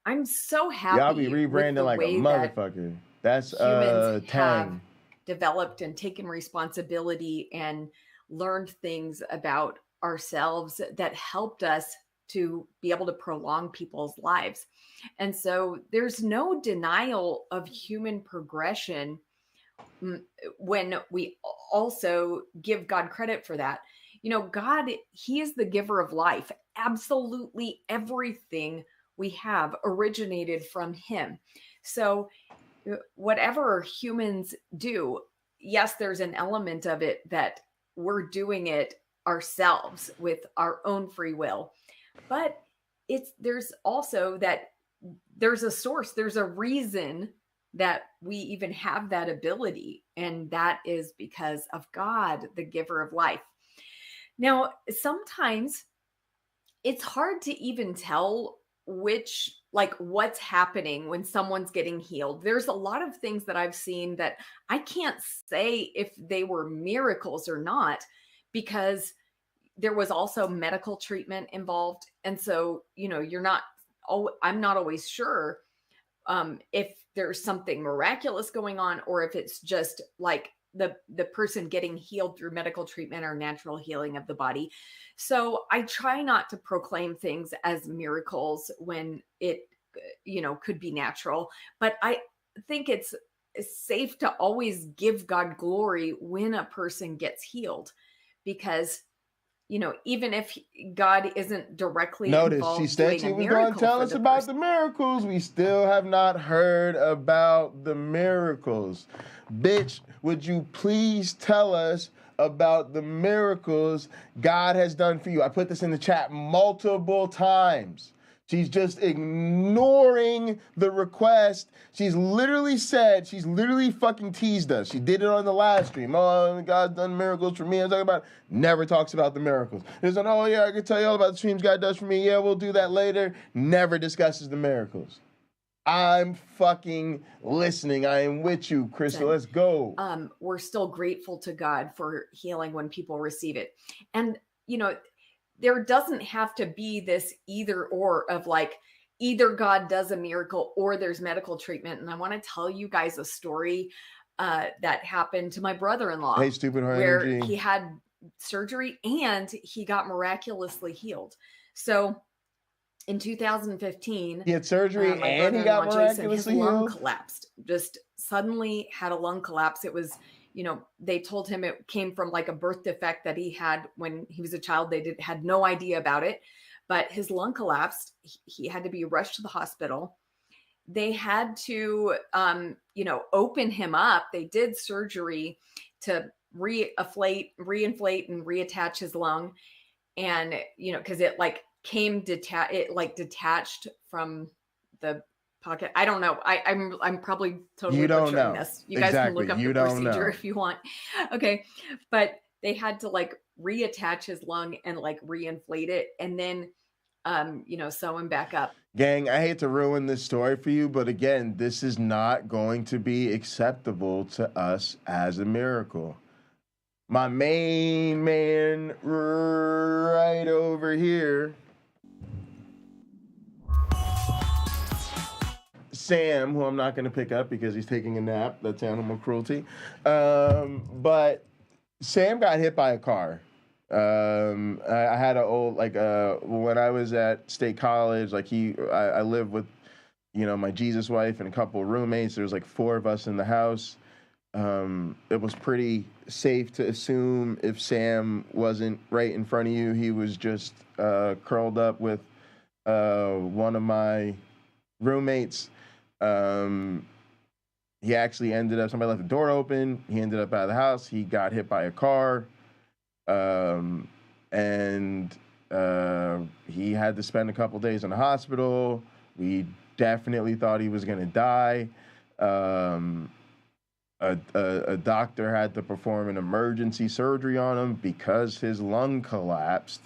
I'm so happy. Y'all be rebranding like a motherfucker. That's humans have Tang. Developed and taken responsibility and learned things about ourselves that helped us to be able to prolong people's lives. And so there's no denial of human progression when we also give God credit for that. God, he is the giver of life. Absolutely everything we have originated from him. So whatever humans do, yes, there's an element of it that we're doing it ourselves with our own free will. But there's also that there's a source, there's a reason that we even have that ability. And that is because of God, the giver of life. Now, sometimes it's hard to even tell what's happening when someone's getting healed. There's a lot of things that I've seen that I can't say if they were miracles or not, because there was also medical treatment involved. And so, I'm not always sure if there's something miraculous going on, or if it's just like the person getting healed through medical treatment or natural healing of the body. So I try not to proclaim things as miracles when it, could be natural. But I think it's safe to always give God glory when a person gets healed, because even if God isn't directly involved, she said she was going to tell us about the miracles. We still have not heard about the miracles. Bitch, would you please tell us about the miracles God has done for you? I put this in the chat multiple times. She's just ignoring the request. She's literally fucking teased us. She did it on the live stream. Oh, God's done miracles for me. I'm talking about, never talks about the miracles. There's an, oh yeah, I can tell you all about the streams God does for me. Yeah, we'll do that later. Never discusses the miracles. I'm fucking listening. I am with you, Crystal. Let's go. We're still grateful to God for healing when people receive it. And, there doesn't have to be this either or of like, either God does a miracle or there's medical treatment. And I want to tell you guys a story that happened to my brother-in-law. Hey, stupid heart where energy. He had surgery and he got miraculously healed. So in 2015, he had surgery and he got miraculously healed. His lung healed? collapsed. Just suddenly had a lung collapse. It was, they told him it came from like a birth defect that he had when he was a child. They had no idea about it, but his lung collapsed. He had to be rushed to the hospital. They had to, open him up. They did surgery to reinflate and reattach his lung. And, cause it like detached from the pocket. I don't know. I'm probably totally butchering this. You guys can look up the procedure if you want. Okay. But they had to like reattach his lung and like reinflate it and then, sew him back up. Gang, I hate to ruin this story for you, but again, this is not going to be acceptable to us as a miracle. My main man right over here, Sam, who I'm not going to pick up because he's taking a nap. That's animal cruelty. But Sam got hit by a car. I had an old, when I was at State College, I lived with, my Jesus wife and a couple of roommates. There was 4 of us in the house. It was pretty safe to assume if Sam wasn't right in front of you, he was just curled up with one of my roommates. He actually ended up, somebody left the door open. He ended up out of the house. He got hit by a car. And he had to spend a couple days in the hospital. We definitely thought he was going to die. A doctor had to perform an emergency surgery on him because his lung collapsed.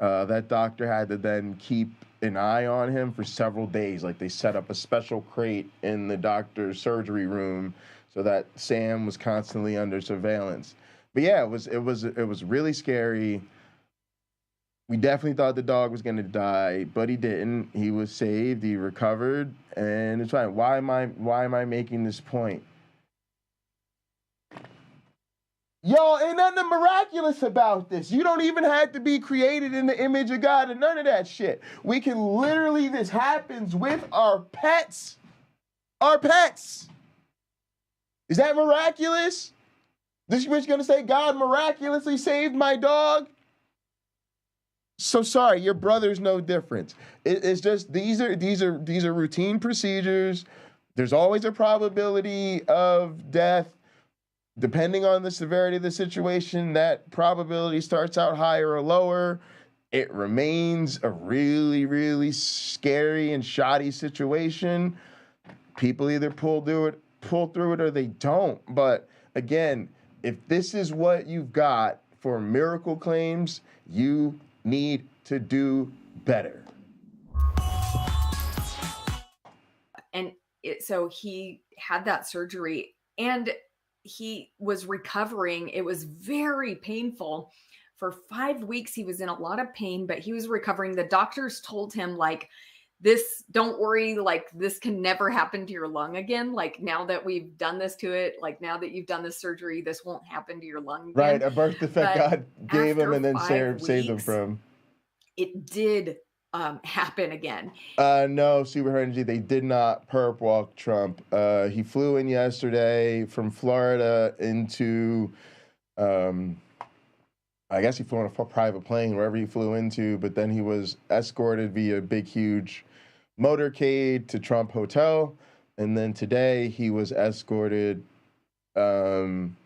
That doctor had to then keep an eye on him for several days. They set up a special crate in the doctor's surgery room so that Sam was constantly under surveillance. But yeah, it was really scary. We definitely thought the dog was gonna die, but he didn't. He was saved. He recovered, and it's fine. Why am I making this point? Yo, ain't nothing miraculous about this. You don't even have to be created in the image of God and none of that shit. We can literally, this happens with our pets. Our pets. Is that miraculous? This bitch gonna say God miraculously saved my dog? So sorry, your brother's no different. It's just these are routine procedures. There's always a probability of death. Depending on the severity of the situation, that probability starts out higher or lower. It remains a really, really scary and shoddy situation. People either pull through it or they don't. But again, if this is what you've got for miracle claims, you need to do better. And so he had that surgery and he was recovering. It was very painful. For 5 weeks, he was in a lot of pain, but he was recovering. The doctors told him, like, this, don't worry, like, this can never happen to your lung again. Like, now that we've done this to it, like, now that you've done this surgery, this won't happen to your lung again. Right, a birth defect God gave him and then saved him weeks, from. It did happen again. No, Super Energy, they did not perp walk Trump. He flew in yesterday from Florida into, I guess he flew on a private plane, wherever he flew into, but then he was escorted via a big, huge motorcade to Trump Hotel. And then today he was escorted from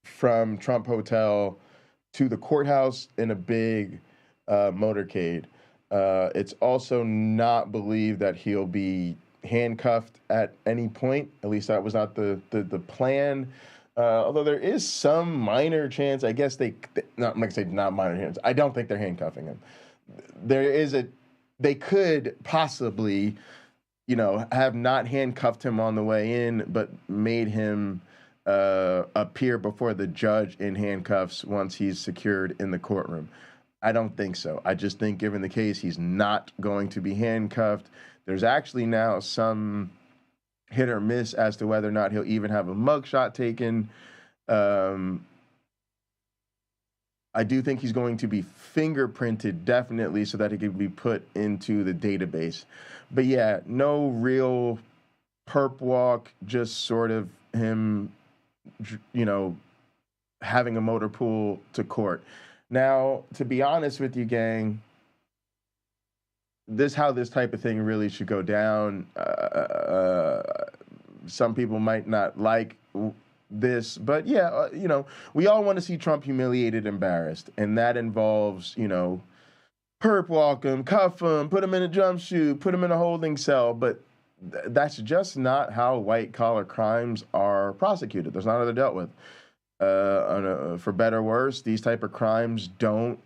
Trump Hotel to the courthouse in a big motorcade. It's also not believed that he'll be handcuffed at any point. At least that was not the plan. Although there is some minor chance, I guess I'm not going to say not minor chance. I don't think they're handcuffing him. They could possibly, have not handcuffed him on the way in, but made him appear before the judge in handcuffs once he's secured in the courtroom. I don't think so. I just think given the case, he's not going to be handcuffed. There's actually now some hit or miss as to whether or not he'll even have a mugshot taken. I do think he's going to be fingerprinted, definitely, so that he can be put into the database. But yeah, no real perp walk, just sort of him, having a motor pool to court. Now, to be honest with you, gang, how this type of thing really should go down. Some people might not like this, but yeah, we all want to see Trump humiliated, embarrassed, and that involves, perp walk him, cuff him, put him in a jumpsuit, put him in a holding cell, but that's just not how white-collar crimes are prosecuted. That's not how they're dealt with. For better or worse, these type of crimes don't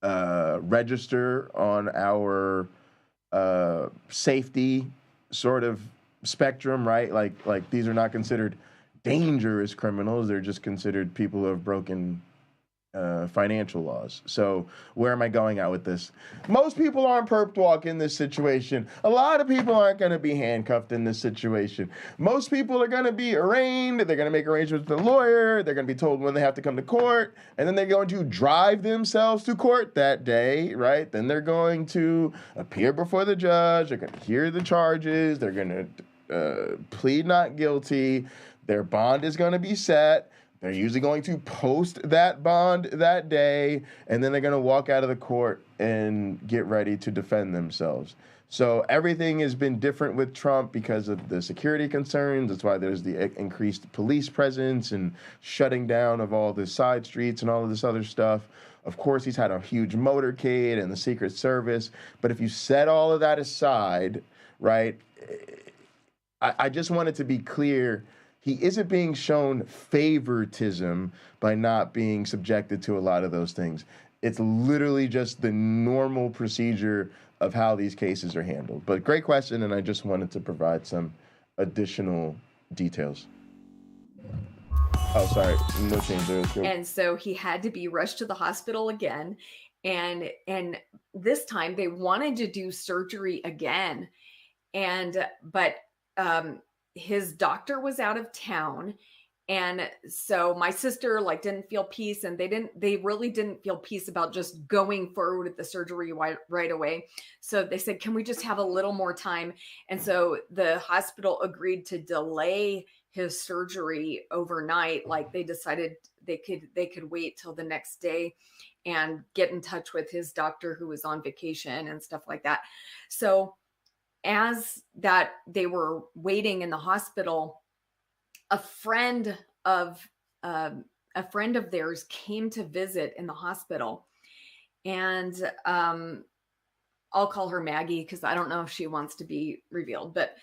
register on our safety sort of spectrum, right? Like these are not considered dangerous criminals. They're just considered people who have broken financial laws. So where am I going at with this? Most people aren't perp walk in this situation. A lot of people aren't going to be handcuffed in this situation. Most people are going to be arraigned. They're going to make arrangements with the lawyer. They're going to be told when they have to come to court. And then they're going to drive themselves to court that day, right? Then they're going to appear before the judge. They're going to hear the charges. They're going to plead not guilty. Their bond is going to be set. They're usually going to post that bond that day, and then they're going to walk out of the court and get ready to defend themselves. So everything has been different with Trump because of the security concerns. That's why there's the increased police presence and shutting down of all the side streets and all of this other stuff. Of course, he's had a huge motorcade and the Secret Service. But if you set all of that aside, right, I just wanted to be clear. He isn't being shown favoritism by not being subjected to a lot of those things. It's literally just the normal procedure of how these cases are handled. But great question, and I just wanted to provide some additional details. Oh, sorry, no change there. And so he had to be rushed to the hospital again. And this time they wanted to do surgery again. But his doctor was out of town. And so my sister didn't feel peace, and they really didn't feel peace about just going forward with the surgery right away. So they said, can we just have a little more time? And so the hospital agreed to delay his surgery overnight. Like they decided they could wait till the next day and get in touch with his doctor who was on vacation and stuff like that. So as that they were waiting in the hospital, a friend of theirs came to visit in the hospital, and I'll call her Maggie because I don't know if she wants to be revealed. But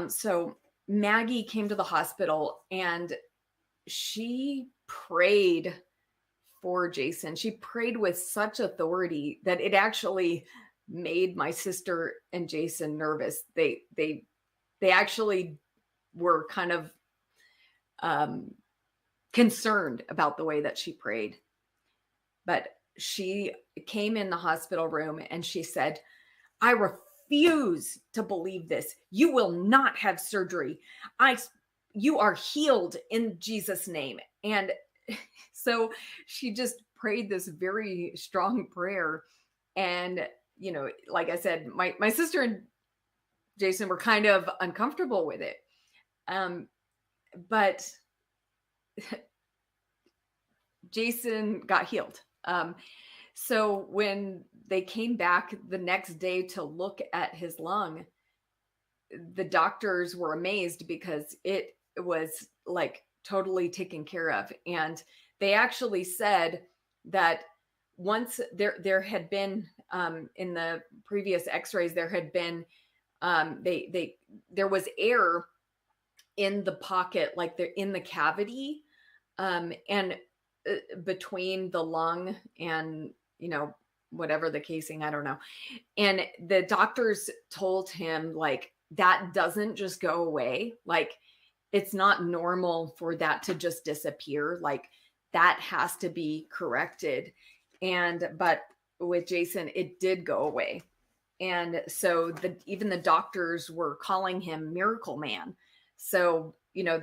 so Maggie came to the hospital, and she prayed for Jason. She prayed with such authority that it actually made my sister and Jason nervous. They actually were kind of concerned about the way that she prayed. But she came in the hospital room and she said, "I refuse to believe this. You will not have surgery. You are healed in Jesus' name." And so she just prayed this very strong prayer. And, you know, like I said, my sister and Jason were kind of uncomfortable with it. But Jason got healed. So when they came back the next day to look at his lung, the doctors were amazed because it was like totally taken care of. And they actually said that once there had been in the previous x-rays, there had been there was air in the pocket, like they're in the cavity, and between the lung and, you know, whatever the casing, I don't know. And the doctors told him, like, that doesn't just go away. Like, it's not normal for that to just disappear. Like, that has to be corrected. But with Jason, it did go away. And so even the doctors were calling him Miracle Man. So, you know,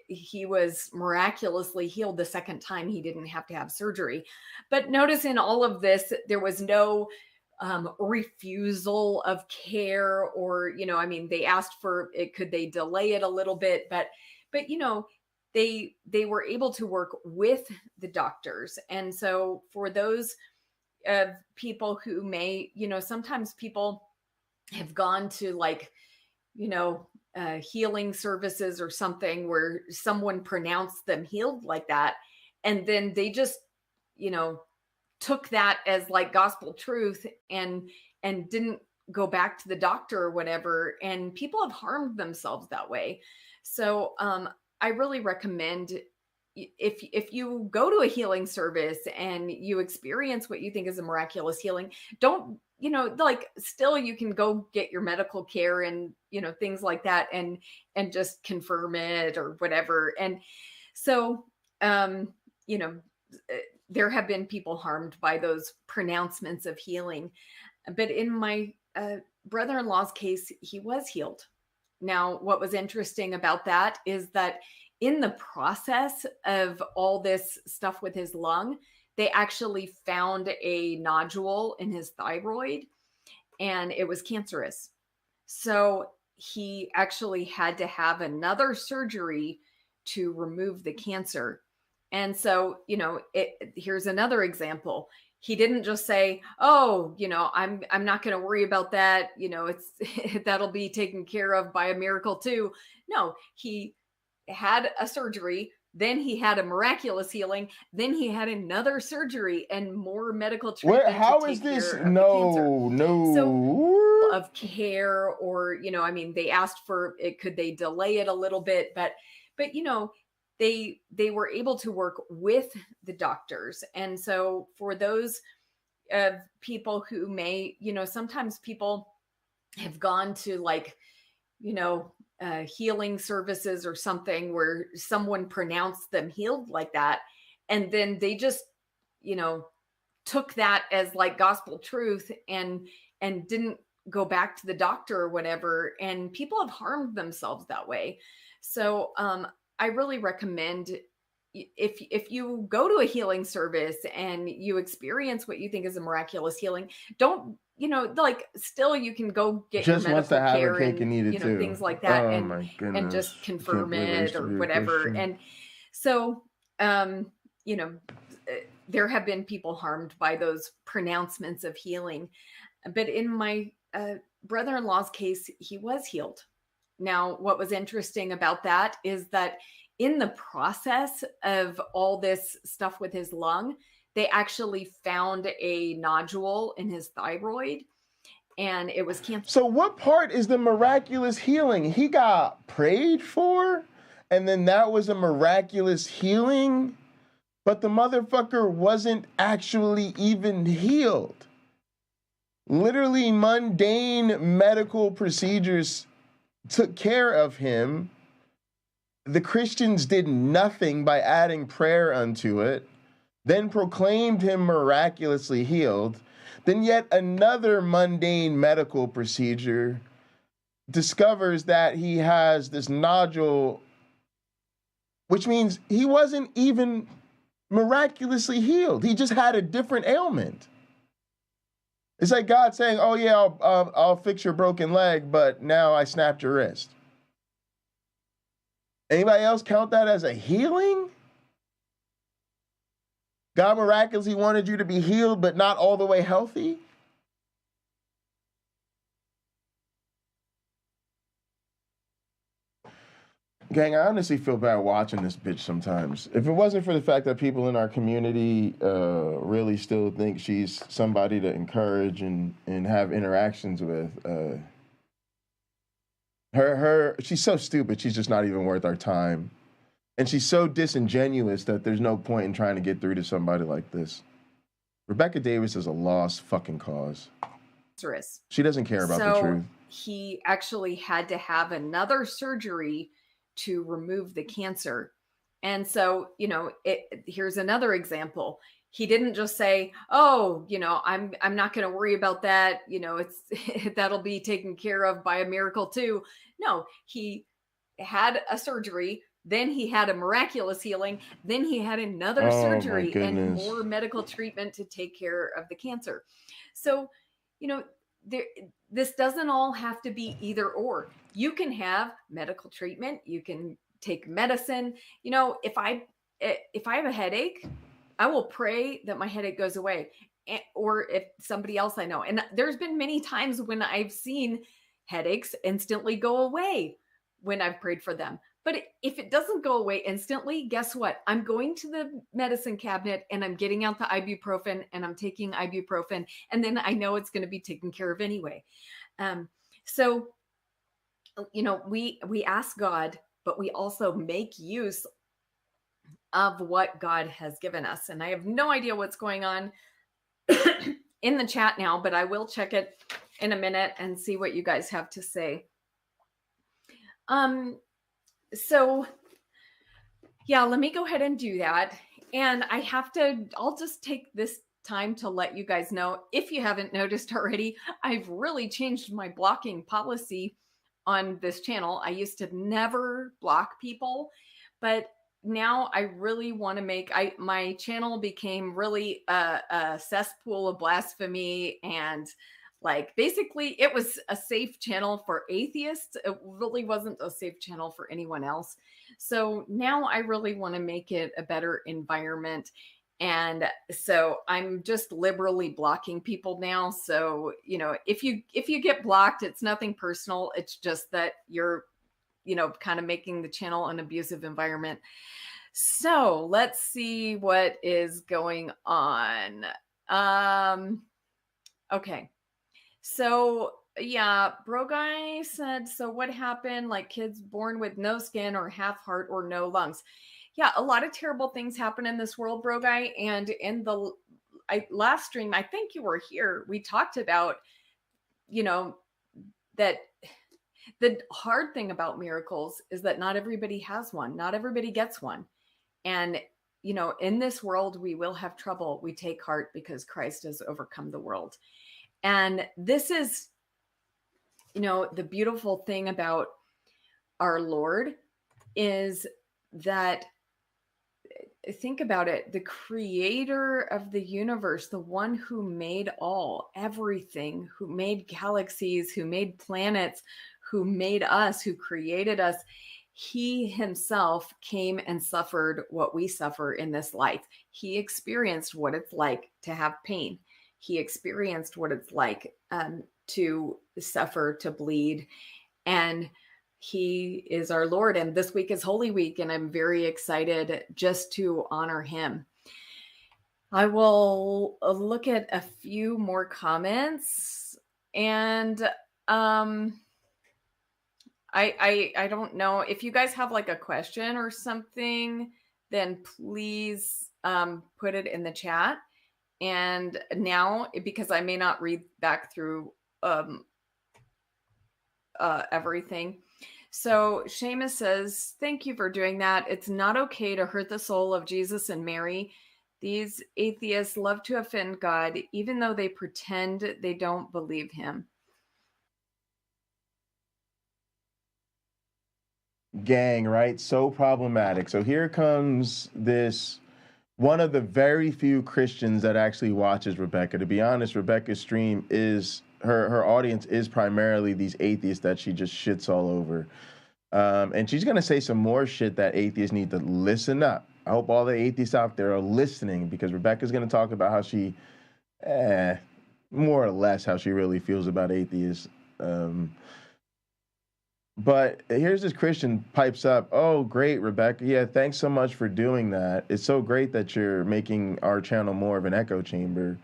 he was miraculously healed the second time. He didn't have to have surgery. But notice in all of this, there was no refusal of care, or, you know, I mean, they asked for it, could they delay it a little bit, but you know, they were able to work with the doctors. And so for those people who may, you know, sometimes people have gone to, like, you know, healing services or something where someone pronounced them healed like that, and then they just, you know, took that as like gospel truth and didn't go back to the doctor or whatever, and people have harmed themselves that way. So I really recommend, if you go to a healing service and you experience what you think is a miraculous healing, don't, you know, like, still you can go get your medical care and, you know, things like that, and just confirm it or whatever. And so, you know, there have been people harmed by those pronouncements of healing. But in my brother-in-law's case, he was healed. Now, what was interesting about that is that in the process of all this stuff with his lung, they actually found a nodule in his thyroid, and it was cancerous. So he actually had to have another surgery to remove the cancer. And so, you know, here's another example. He didn't just say, "Oh, you know, I'm not going to worry about that. You know, that'll be taken care of by a miracle too." No, he had a surgery, then he had a miraculous healing, then he had another surgery and more medical treatment. How is this? No. So of care, or, you know, I mean, they asked for it, could they delay it a little bit, but you know, they were able to work with the doctors. And so for those people who may, you know, sometimes people have gone to, like, you know, healing services or something where someone pronounced them healed like that, and then they just, you know, took that as like gospel truth and didn't go back to the doctor or whatever, and people have harmed themselves that way. So I really recommend, if you go to a healing service and you experience what you think is a miraculous healing, don't, you know, like, still you can go get Just your wants to medical have care a cake and, and eat it you know, too. things like that, Oh my and goodness. just confirm Can't believe I used it to or be a whatever. Christian. And so, you know, there have been people harmed by those pronouncements of healing. But in my brother-in-law's case, he was healed. Now, what was interesting about that is that in the process of all this stuff with his lung, they actually found a nodule in his thyroid, and it was cancer. So what part is the miraculous healing? He got prayed for and then that was a miraculous healing, but the motherfucker wasn't actually even healed. Literally mundane medical procedures took care of him. The Christians did nothing by adding prayer unto it, then proclaimed him miraculously healed. Then yet another mundane medical procedure discovers that he has this nodule, which means he wasn't even miraculously healed. He just had a different ailment. It's like God saying, oh yeah, I'll fix your broken leg, but now I snapped your wrist. Anybody else count that as a healing? God miraculously wanted you to be healed, but not all the way healthy? Gang, I honestly feel bad watching this bitch sometimes. If it wasn't for the fact that people in our community really still think she's somebody to encourage and have interactions with, she's so stupid, she's just not even worth our time. And she's so disingenuous that there's no point in trying to get through to somebody like this. Rebekah Davis is a lost fucking cause. She doesn't care about the truth. He actually had to have another surgery to remove the cancer. And so, you know, here's another example. He didn't just say, oh, you know, I'm not going to worry about that. You know, that'll be taken care of by a miracle too. No, he had a surgery. Then he had a miraculous healing. Then he had another surgery and more medical treatment to take care of the cancer. So, you know, this doesn't all have to be either or. You can have medical treatment. You can take medicine. You know, if I have a headache, I will pray that my headache goes away. Or if somebody else I know. And there's been many times when I've seen headaches instantly go away when I've prayed for them. But if it doesn't go away instantly, guess what? I'm going to the medicine cabinet and I'm getting out the ibuprofen and I'm taking ibuprofen. And then I know it's going to be taken care of anyway. So, you know, we ask God, but we also make use of what God has given us. And I have no idea what's going on in the chat now, but I will check it in a minute and see what you guys have to say. So yeah, let me go ahead and do that. And I'll just take this time to let you guys know, if you haven't noticed already, I've really changed my blocking policy on this channel. I used to never block people, but now I really want to make, my channel became really a cesspool of blasphemy, and like basically it was a safe channel for atheists. It really wasn't a safe channel for anyone else. So now I really want to make it a better environment. And so I'm just liberally blocking people now. So, you know, if you get blocked, it's nothing personal. It's just that you're, you know, kind of making the channel an abusive environment. So let's see what is going on. Okay. So yeah, Bro Guy said, so what happened? Like kids born with no skin or half heart or no lungs. Yeah, a lot of terrible things happen in this world, Bro Guy. And in the last stream, I think you were here, we talked about, you know, that the hard thing about miracles is that not everybody has one. Not everybody gets one. And, you know, in this world, we will have trouble. We take heart because Christ has overcome the world. And this is, you know, the beautiful thing about our Lord is that, think about it, the creator of the universe, the one who made everything, who made galaxies, who made planets, who made us, who created us, he himself came and suffered what we suffer in this life. He experienced what it's like to have pain. He experienced what it's like to suffer, to bleed, and he is our Lord. And this week is Holy Week, and I'm very excited just to honor him. I will look at a few more comments, and I don't know if you guys have like a question or something, then please put it in the chat. And now, because I may not read back through everything. So Seamus says, thank you for doing that. It's not okay to hurt the soul of Jesus and Mary. These atheists love to offend God, even though they pretend they don't believe him. Gang, right? So problematic. So here comes this, one of the very few Christians that actually watches Rebekah. To be honest, Rebekah's stream is, her audience is primarily these atheists that she just shits all over. And she's going to say some more shit that atheists need to listen up. I hope all the atheists out there are listening, because Rebekah's going to talk about how she, more or less how she really feels about atheists. But here's this Christian pipes up, oh, great, Rebekah. Yeah, thanks so much for doing that. It's so great that you're making our channel more of an echo chamber.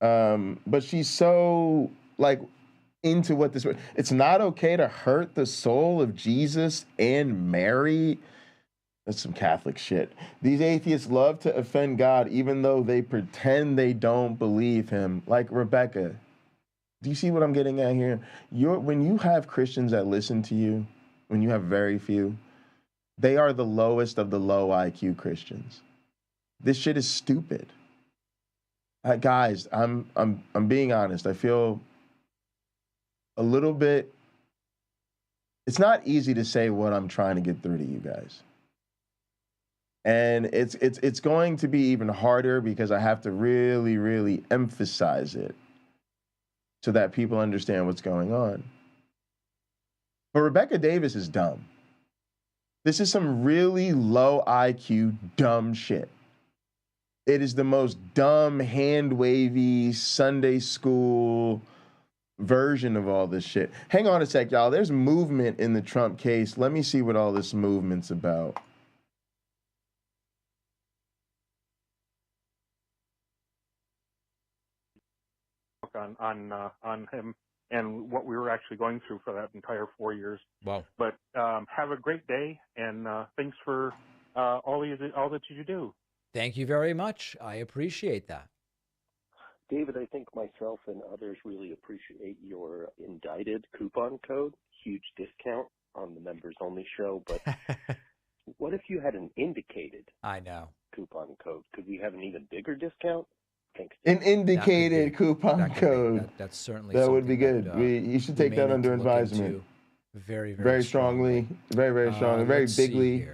But she's so, like, into what this, it's not okay to hurt the soul of Jesus and Mary. That's some Catholic shit. These atheists love to offend God, even though they pretend they don't believe him. Like Rebekah. Do you see what I'm getting at here? When you have Christians that listen to you, when you have very few, they are the lowest of the low IQ Christians. This shit is stupid. Guys, I'm being honest. I feel a little bit. It's not easy to say what I'm trying to get through to you guys, and it's going to be even harder because I have to really, really emphasize it, so that people understand what's going on. But Rebekah Davis is dumb. This is some really low IQ, dumb shit. It is the most dumb, hand-wavy, Sunday school version of all this shit. Hang on a sec, y'all. There's movement in the Trump case. Let me see what all this movement's about. On him and what we were actually going through for that entire 4 years. Wow. But have a great day, and thanks for all that you do. Thank you very much. I appreciate that. David, I think myself and others really appreciate your indicted coupon code. Huge discount on the members only show. But what if you had an indicated coupon code? Could we have an even bigger discount? Thanks. An indicated coupon code. That's certainly that would be good. that, you should take that under advisement. Very strongly. Very strongly. Very bigly.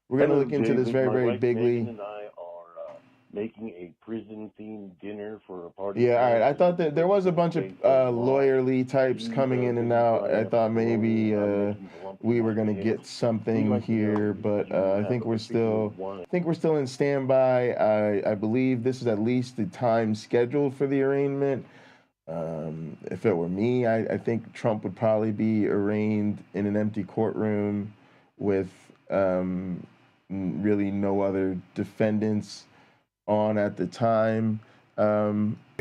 We're going to look into this very bigly. And I are making a prison-themed dinner for a party. Yeah, all right. I thought that there was a bunch of lawyerly types coming in and out. I thought maybe we were going to get something here, but I think we're still in standby. I believe this is at least the time scheduled for the arraignment. If it were me, I think Trump would probably be arraigned in an empty courtroom with really no other defendants on at the time.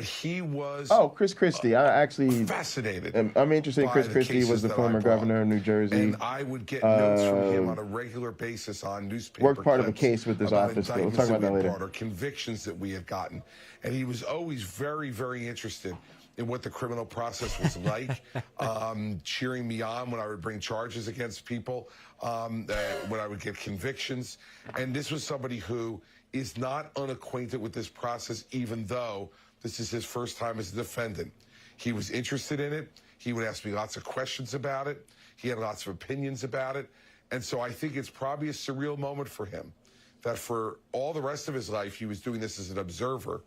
He was. Oh, Chris Christie. I actually fascinated. I'm interested in Chris Christie. Was the former governor of New Jersey. And I would get notes from him on a regular basis on newspaper. Worked part of a case with this office. But we'll talk about that later. Or convictions that we had gotten, and he was always very, very interested in what the criminal process was like, cheering me on when I would bring charges against people, when I would get convictions. And this was somebody who is not unacquainted with this process, even though this is his first time as a defendant. He was interested in it. He would ask me lots of questions about it. He had lots of opinions about it. And so I think it's probably a surreal moment for him that for all the rest of his life, he was doing this as an observer.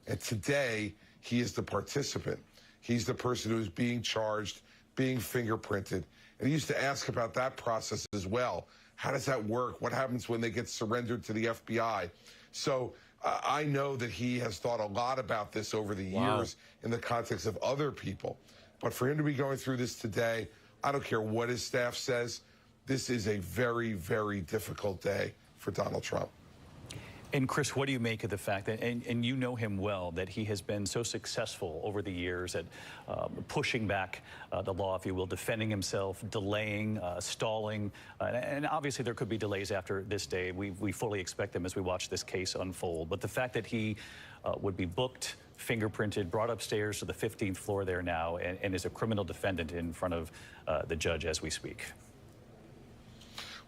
And today, he is the participant. He's the person who is being charged, being fingerprinted. And he used to ask about that process as well. How does that work? What happens when they get surrendered to the FBI? So I know that he has thought a lot about this over the years in the context of other people. But for him to be going through this today, I don't care what his staff says, this is a very, very difficult day for Donald Trump. And Chris, what do you make of the fact that, and you know him well, that he has been so successful over the years at pushing back the law, if you will, defending himself, delaying, stalling, and obviously there could be delays after this day. We fully expect them as we watch this case unfold. But the fact that he would be booked, fingerprinted, brought upstairs to the 15th floor there now, and is a criminal defendant in front of the judge as we speak.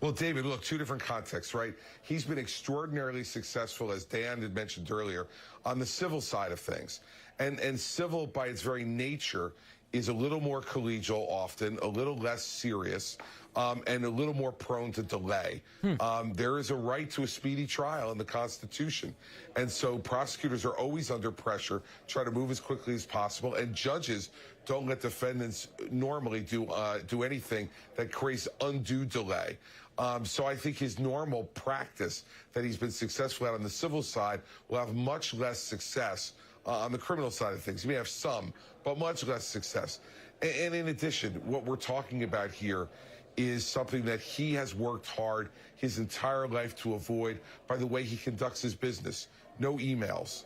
Well, David, look, two different contexts, right? He's been extraordinarily successful, as Dan had mentioned earlier, on the civil side of things. And civil, by its very nature, is a little more collegial often, a little less serious, and a little more prone to delay. There is a right to a speedy trial in the Constitution. And so prosecutors are always under pressure, try to move as quickly as possible, and judges don't let defendants normally do anything that creates undue delay. So I think his normal practice that he's been successful at on the civil side will have much less success on the criminal side of things. He may have some, but much less success. And in addition, what we're talking about here is something that he has worked hard his entire life to avoid by the way he conducts his business. No emails,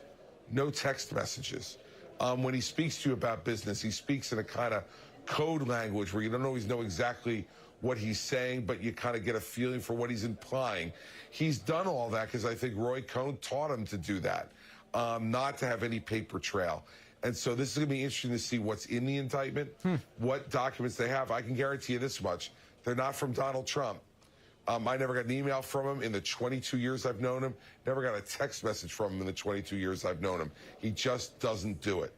no text messages. When he speaks to you about business, he speaks in a kind of code language where you don't always know exactly what he's saying, but you kind of get a feeling for what he's implying. He's done all that because I think Roy Cohn taught him to do that, not to have any paper trail. And so this is going to be interesting to see what's in the indictment, what documents they have. I can guarantee you this much. They're not from Donald Trump. I never got an email from him in the 22 years I've known him. Never got a text message from him in the 22 years I've known him. He just doesn't do it.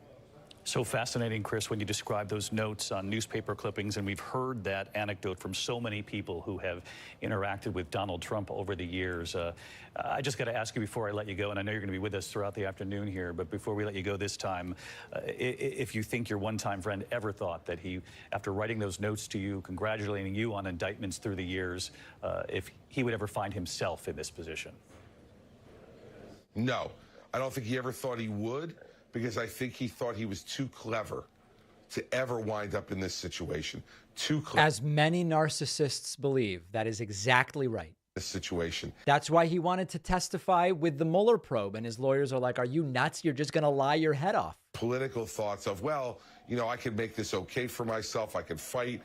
So fascinating, Chris, when you describe those notes on newspaper clippings, and we've heard that anecdote from so many people who have interacted with Donald Trump over the years. I just got to ask you before I let you go, and I know you're going to be with us throughout the afternoon here, but before we let you go this time, if you think your one-time friend ever thought that he, after writing those notes to you, congratulating you on indictments through the years, if he would ever find himself in this position? No, I don't think he ever thought he would, because I think he thought he was too clever to ever wind up in this situation. Too clever. As many narcissists believe, that is exactly right. This situation. That's why he wanted to testify with the Mueller probe, and his lawyers are like, are you nuts? You're just going to lie your head off. Political thoughts of, well, you know, I can make this okay for myself, I can fight.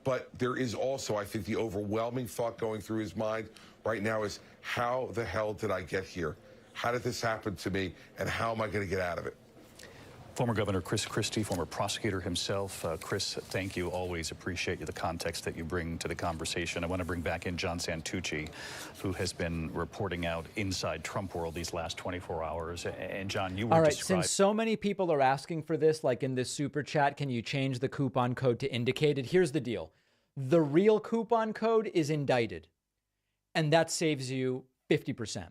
But there is also, I think, the overwhelming thought going through his mind right now is, how the hell did I get here? How did this happen to me? And how am I going to get out of it? Former Governor Chris Christie, former prosecutor himself. Chris, thank you. Always appreciate you, the context that you bring to the conversation. I want to bring back in John Santucci, who has been reporting out inside Trump world these last 24 hours. And John, you were all right, since so many people are asking for this, like in this super chat, can you change the coupon code to indicated? Here's the deal. The real coupon code is indicted, and that saves you 50%.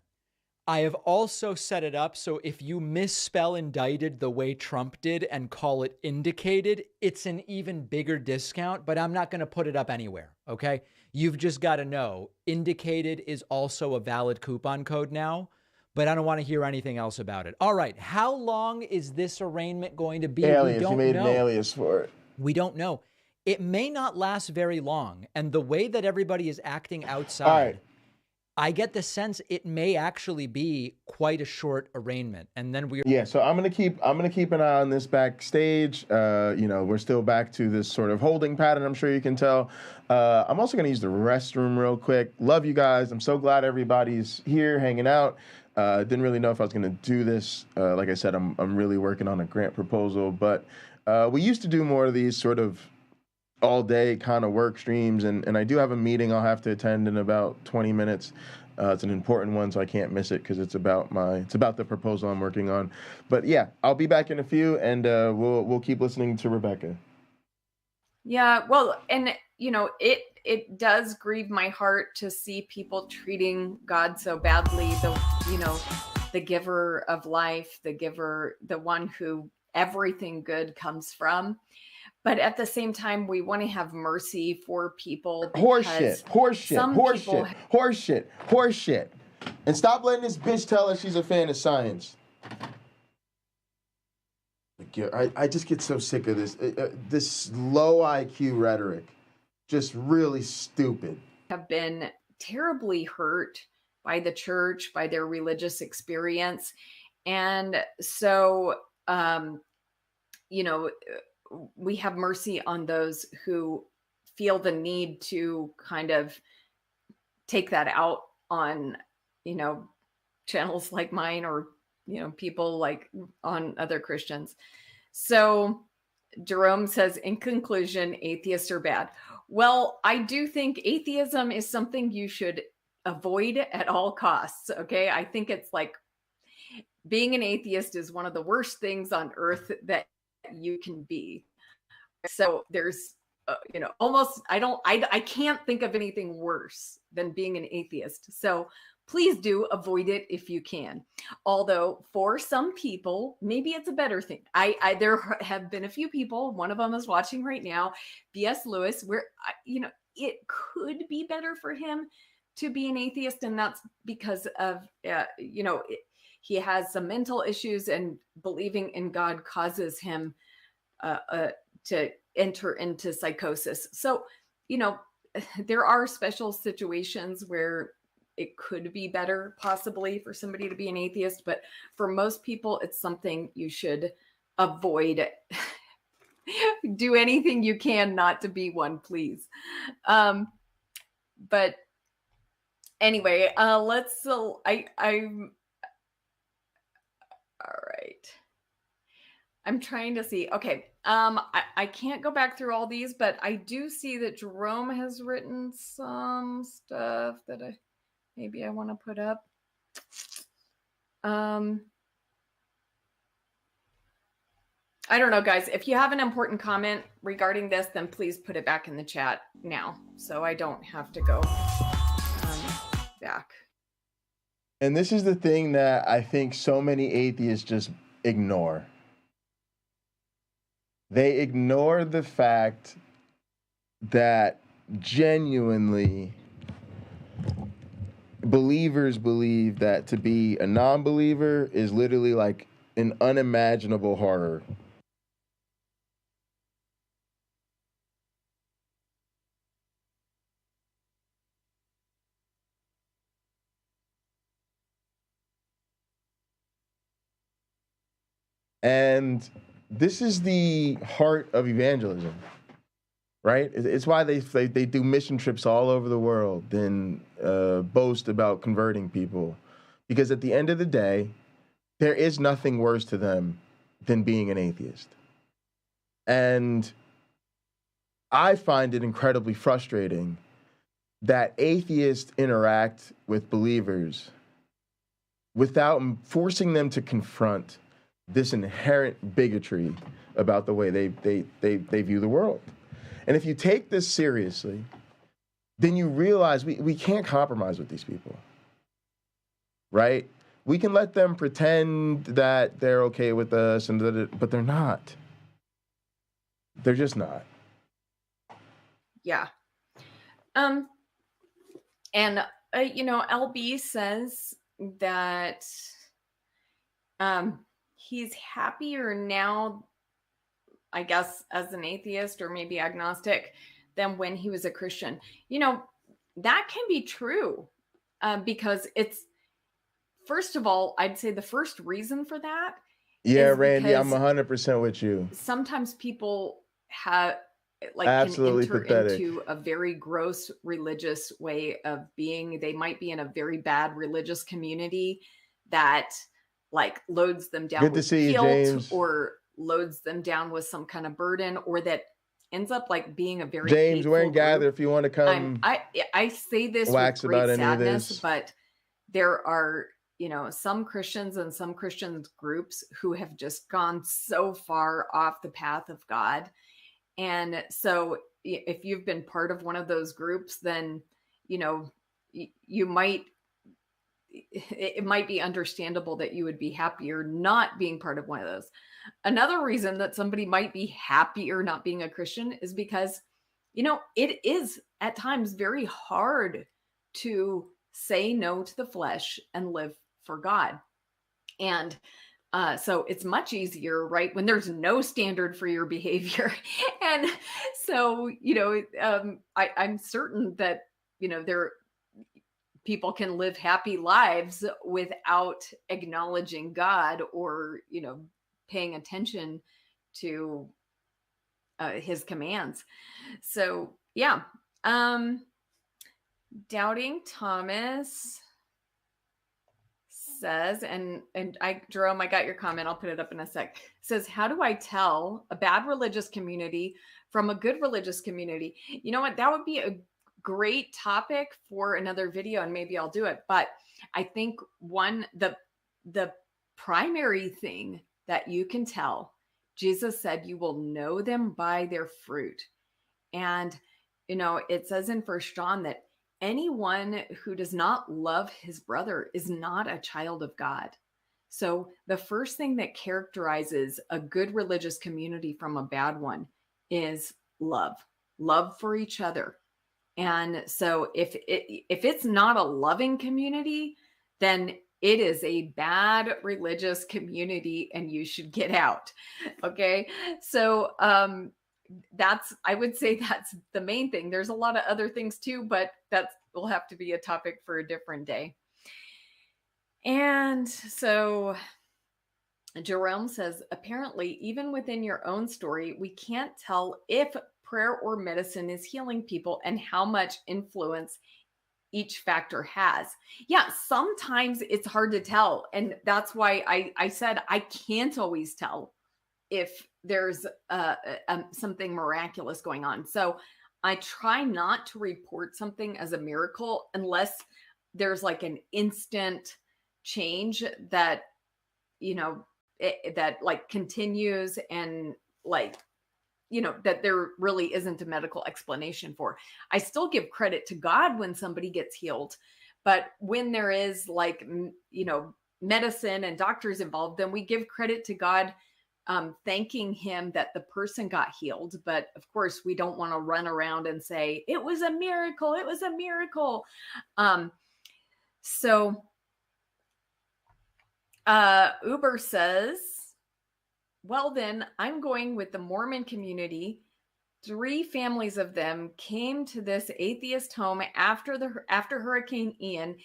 I have also set it up so if you misspell indicted the way Trump did and call it indicated, it's an even bigger discount, but I'm not going to put it up anywhere, okay? You've just got to know indicated is also a valid coupon code now, but I don't want to hear anything else about it. All right, how long is this arraignment going to be? Alias, you made an alias for it. We don't know. It may not last very long, and the way that everybody is acting outside... All right. I get the sense it may actually be quite a short arraignment, and then So I'm gonna keep an eye on this backstage. You know, we're still back to this sort of holding pattern. I'm sure you can tell. I'm also gonna use the restroom real quick. Love you guys. I'm so glad everybody's here hanging out. Didn't really know if I was gonna do this. Like I said, I'm really working on a grant proposal, but we used to do more of these sort of all day kind of work streams, and I do have a meeting I'll have to attend in about 20 minutes. It's an important one, so I can't miss it because it's about the proposal I'm working on. But yeah, I'll be back in a few, and we'll keep listening to Rebekah. Yeah, well, and you know, it does grieve my heart to see people treating God so badly. The giver of life, the one who everything good comes from. But at the same time, we want to have mercy for people. Horseshit. And stop letting this bitch tell us she's a fan of science. I just get so sick of this. This low IQ rhetoric. Just really stupid. Have been terribly hurt by the church, by their religious experience. And so, you know, we have mercy on those who feel the need to kind of take that out on, you know, channels like mine, or, you know, people like on other Christians. So Jerome says, in conclusion, atheists are bad. Well, I do think atheism is something you should avoid at all costs. Okay. I think it's like being an atheist is one of the worst things on earth that you can be. So there's, you know, almost, I can't think of anything worse than being an atheist. So please do avoid it if you can. Although for some people, maybe it's a better thing. There have been a few people, one of them is watching right now, B.S. Lewis, where, you know, it could be better for him to be an atheist. And that's because of, you know, he has some mental issues, and believing in God causes him to enter into psychosis. So, you know, there are special situations where it could be better possibly for somebody to be an atheist, but for most people, it's something you should avoid. Do anything you can not to be one, please. But anyway, let's, I'm all right. I'm trying to see. Okay. I can't go back through all these, but I do see that Jerome has written some stuff that maybe I want to put up. I don't know, guys. If you have an important comment regarding this, then please put it back in the chat now, so I don't have to go back. And this is the thing that I think so many atheists just ignore. They ignore the fact that genuinely believers believe that to be a non-believer is literally like an unimaginable horror. And this is the heart of evangelism, right? It's why they do mission trips all over the world and boast about converting people. Because at the end of the day, there is nothing worse to them than being an atheist. And I find it incredibly frustrating that atheists interact with believers without forcing them to confront this inherent bigotry about the way they view the world. And if you take this seriously, then you realize we can't compromise with these people, right? We can let them pretend that they're okay with us, but they're not. They're just not. Yeah. And, you know, LB says that he's happier now, I guess, as an atheist or maybe agnostic than when he was a Christian. You know, that can be true because it's, first of all, I'd say the first reason for that. Yeah, Randy, I'm 100% with you. Sometimes people have absolutely can enter pathetic. into a very gross religious way of being. They might be in a very bad religious community that like loads them down with guilt or loads them down with some kind of burden, or that ends up like being a very James, we're in Gather group. if you want to come. I say this wax with great about any of sadness, this. but there are, you know, some Christians and some Christian groups who have just gone so far off the path of God. And so if you've been part of one of those groups, then, you know, you might, it might be understandable that you would be happier not being part of one of those. Another reason that somebody might be happier not being a Christian is because, you know, it is at times very hard to say no to the flesh and live for God. And so it's much easier, right, when there's no standard for your behavior. And so, you know, I'm certain that, you know, people can live happy lives without acknowledging God or, paying attention to his commands. So, yeah. Doubting Thomas says, and Jerome, I got your comment. I'll put it up in a sec. Says, how do I tell a bad religious community from a good religious community? You know what? That would be a great topic for another video, and maybe I'll do it. But I think the primary thing that you can tell, Jesus said, you will know them by their fruit. And, it says in 1 John that anyone who does not love his brother is not a child of God. So the first thing that characterizes a good religious community from a bad one is love for each other. And so if it's not a loving community, then it is a bad religious community and you should get out. Okay. So, I would say that's the main thing. There's a lot of other things too, but that will have to be a topic for a different day. And so Jerome says, apparently, even within your own story, we can't tell if prayer or medicine is healing people and how much influence each factor has. Yeah, sometimes it's hard to tell. And that's why I said I can't always tell if there's something miraculous going on. So I try not to report something as a miracle unless there's like an instant change that, that like continues and like, that there really isn't a medical explanation for. I still give credit to God when somebody gets healed. But when there is like, medicine and doctors involved, then we give credit to God, thanking him that the person got healed. But of course, we don't want to run around and say, it was a miracle. It was a miracle. So Uber says, well, then I'm going with the Mormon community. 3 families of them came to this atheist home after Hurricane Ian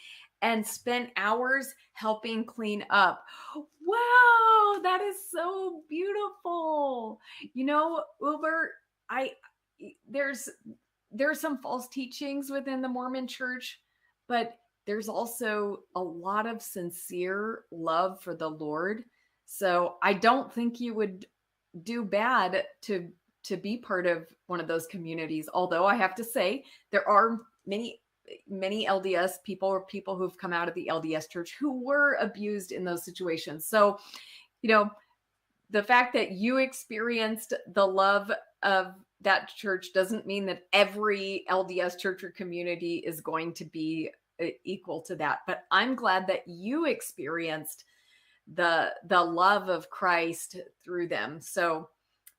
and spent hours helping clean up. Wow, that is so beautiful. Uber, there's some false teachings within the Mormon church, but there's also a lot of sincere love for the Lord. So I don't think you would do bad to be part of one of those communities. Although I have to say, there are many LDS people or people who've come out of the LDS church who were abused in those situations. So, the fact that you experienced the love of that church doesn't mean that every LDS church or community is going to be equal to that. But I'm glad that you experienced the love of Christ through them. So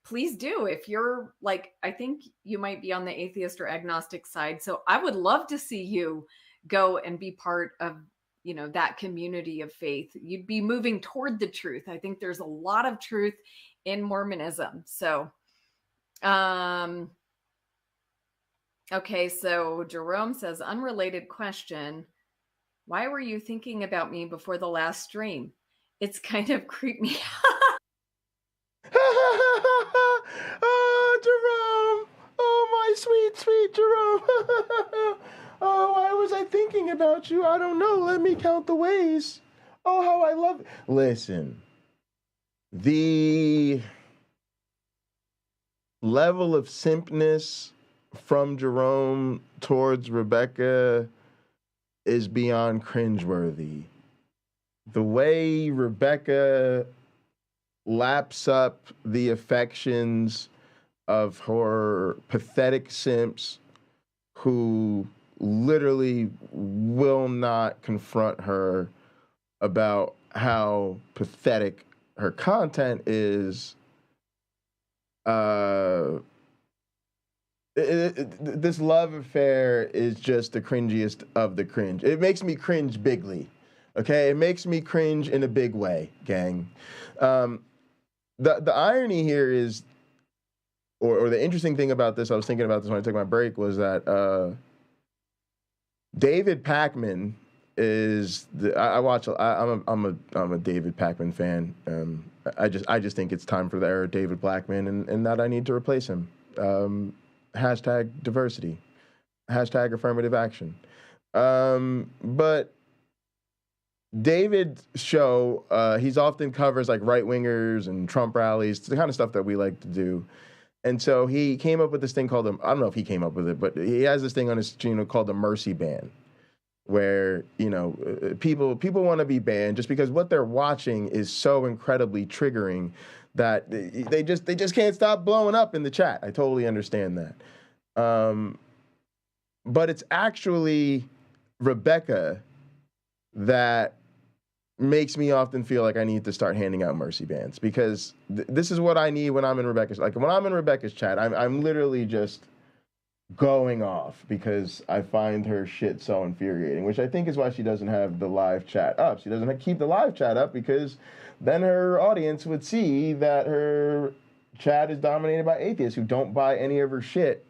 please do. If you're like, I think you might be on the atheist or agnostic side. So I would love to see you go and be part of, that community of faith. You'd be moving toward the truth. I think there's a lot of truth in Mormonism. So, okay. So Jerome says, unrelated question. Why were you thinking about me before the last stream? It's kind of creeped me out. Oh, Jerome. Oh, my sweet Jerome. Oh, why was I thinking about you? I don't know. Let me count the ways. Oh, how I love it. Listen, the level of simpness from Jerome towards Rebekah is beyond cringeworthy. The way Rebekah laps up the affections of her pathetic simps who literally will not confront her about how pathetic her content is. This love affair is just the cringiest of the cringe. It makes me cringe bigly. Okay, it makes me cringe in a big way, gang. The irony here is, or the interesting thing about this, I was thinking about this when I took my break, was that David Pakman is I'm a David Pakman fan. I just think it's time for the era of David Blackman, and that I need to replace him. Hashtag diversity. Hashtag affirmative action. But David's show, he's often covers like right wingers and Trump rallies, the kind of stuff that we like to do. And so he came up with this thing called I don't know if he came up with it, but he has this thing on his channel called the Mercy Ban, where people want to be banned just because what they're watching is so incredibly triggering that they just can't stop blowing up in the chat. I totally understand that. But it's actually Rebekah that makes me often feel like I need to start handing out mercy bans, because this is what I need when I'm in Rebekah's. Like when I'm in Rebekah's chat, I'm literally just going off because I find her shit so infuriating, which I think is why she doesn't have the live chat up. She doesn't keep the live chat up because then her audience would see that her chat is dominated by atheists who don't buy any of her shit.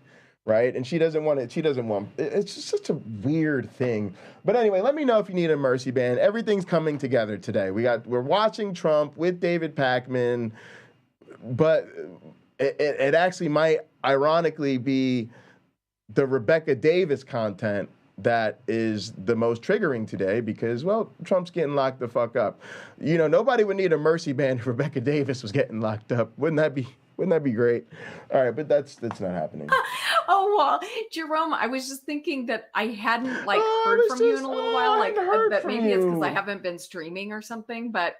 Right? And she doesn't want it. It's just such a weird thing. But anyway, let me know if you need a mercy ban. Everything's coming together today. We're watching Trump with David Pakman, but it actually might ironically be the Rebekah Davis content that is the most triggering today because, well, Trump's getting locked the fuck up. Nobody would need a mercy ban if Rebekah Davis was getting locked up. Wouldn't that be great? All right, but that's not happening. Oh, well, Jerome, I was just thinking that I hadn't heard from you in a little while. That maybe it's because I haven't been streaming or something, but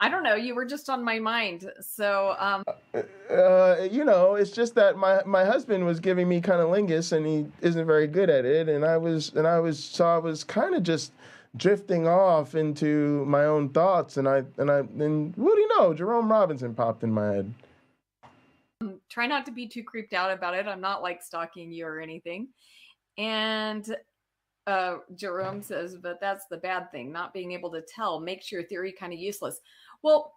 I don't know. You were just on my mind. So, it's just that my husband was giving me cunnilingus and he isn't very good at it. And I was kind of just drifting off into my own thoughts. And what do you know? Jerome Robinson popped in my head. Try not to be too creeped out about it. I'm not stalking you or anything. And Jerome says, but that's the bad thing, not being able to tell makes your theory kind of useless. Well,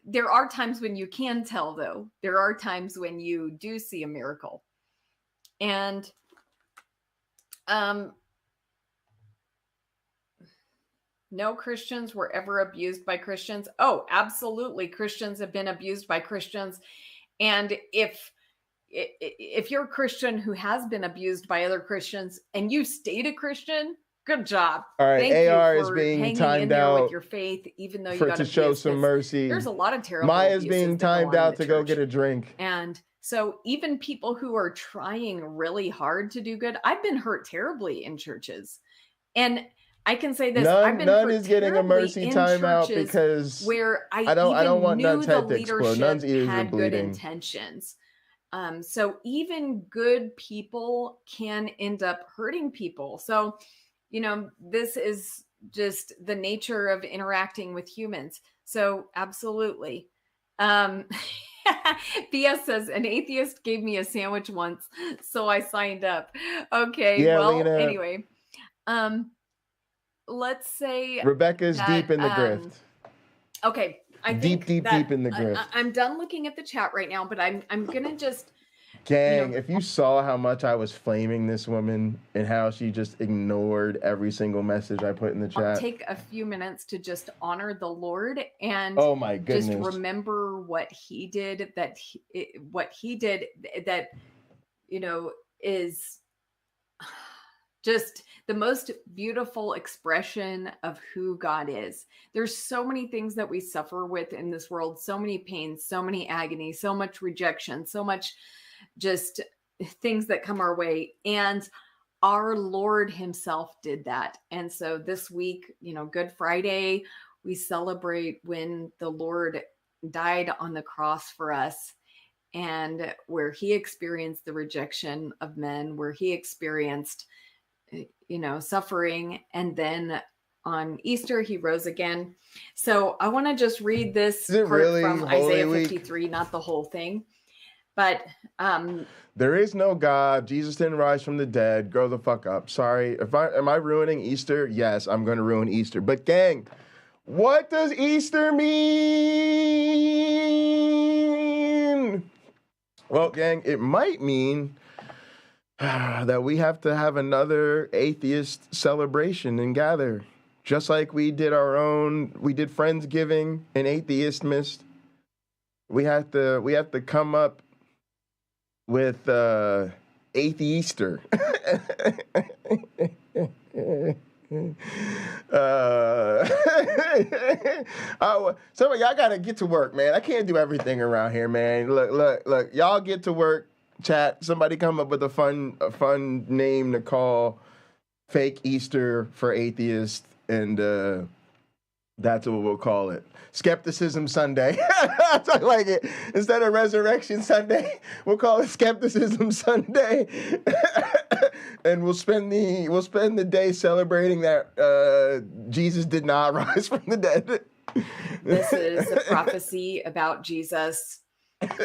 there are times when you can tell, though. There are times when you do see a miracle. And no Christians were ever abused by Christians. Oh, absolutely. Christians have been abused by Christians. And if you're a Christian who has been abused by other Christians and you stayed a Christian, good job. All right, Thank AR you is for being hanging timed in there out with your faith, even though you got to show abused, some mercy. There's a lot of terrible Maya's abuses being that go timed on in out the to go church. get a drink. And so even people who are trying really hard to do good, I've been hurt terribly in churches. And I can say this: I've been none hurt is getting a mercy timeout because where I don't want knew Nun's the head to explode. Nun's ears are had good bleeding. intentions. So even good people can end up hurting people. So, this is just the nature of interacting with humans. So absolutely. BS says, an atheist gave me a sandwich once, so I signed up. Okay, Yeah, well, Lena. anyway. Let's say Rebekah's deep in the grift. Okay, I deep think that in the grift. I'm done looking at the chat right now, but I'm gonna just Gang, if you saw how much I was flaming this woman and how she just ignored every single message I put in the chat. take a few minutes to just honor the Lord and oh my goodness, just remember what He did. That is just the most beautiful expression of who God is. There's so many things that we suffer with in this world, so many pains, so many agony, so much rejection, so much just things that come our way. And our Lord Himself did that. And so this week, Good Friday, we celebrate when the Lord died on the cross for us, and where He experienced the rejection of men, where He experienced suffering, and then on Easter He rose again. So I want to just read this part from Isaiah 53, not the whole thing, but there is no God. Jesus didn't rise from the dead. Grow the fuck up. Sorry, am I ruining Easter? Yes, I'm going to ruin Easter. But gang, what does Easter mean? Well, gang, it might mean that we have to have another atheist celebration and gather. Just like we did Friendsgiving and Atheist Mist. We have to come up with Atheister. Some of y'all gotta get to work, man. I can't do everything around here, man. Look. Y'all get to work. Chat. Somebody come up with a fun name to call Fake Easter for Atheists, and that's what we'll call it. Skepticism Sunday. I like it. Instead of Resurrection Sunday, we'll call it Skepticism Sunday. And we'll spend the day celebrating that Jesus did not rise from the dead. This is a prophecy about Jesus.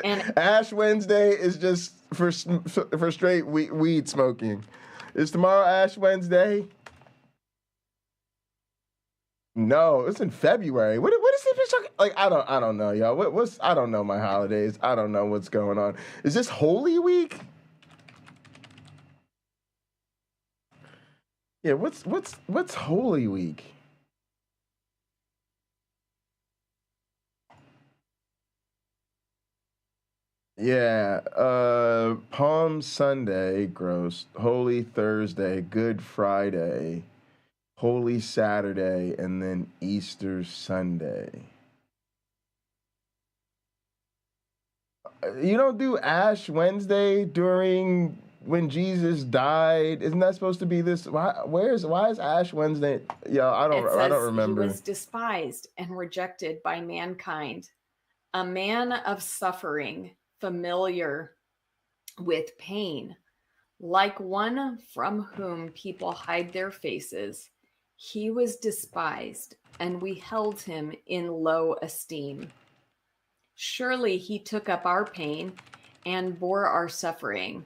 And Ash Wednesday is just for straight weed smoking. Is tomorrow Ash Wednesday? No, it's in February. What is it talking? Like I don't know, y'all. I don't know my holidays. I don't know what's going on. Is this Holy Week? Yeah, what's Holy Week? Yeah, Palm Sunday, gross. Holy Thursday, Good Friday, Holy Saturday, and then Easter Sunday. You don't do Ash Wednesday during when Jesus died? Isn't that supposed to be this? Why is Ash Wednesday? Yeah, I don't remember. He was despised and rejected by mankind, a man of suffering, familiar with pain, like one from whom people hide their faces. He was despised, and we held him in low esteem. Surely he took up our pain and bore our suffering.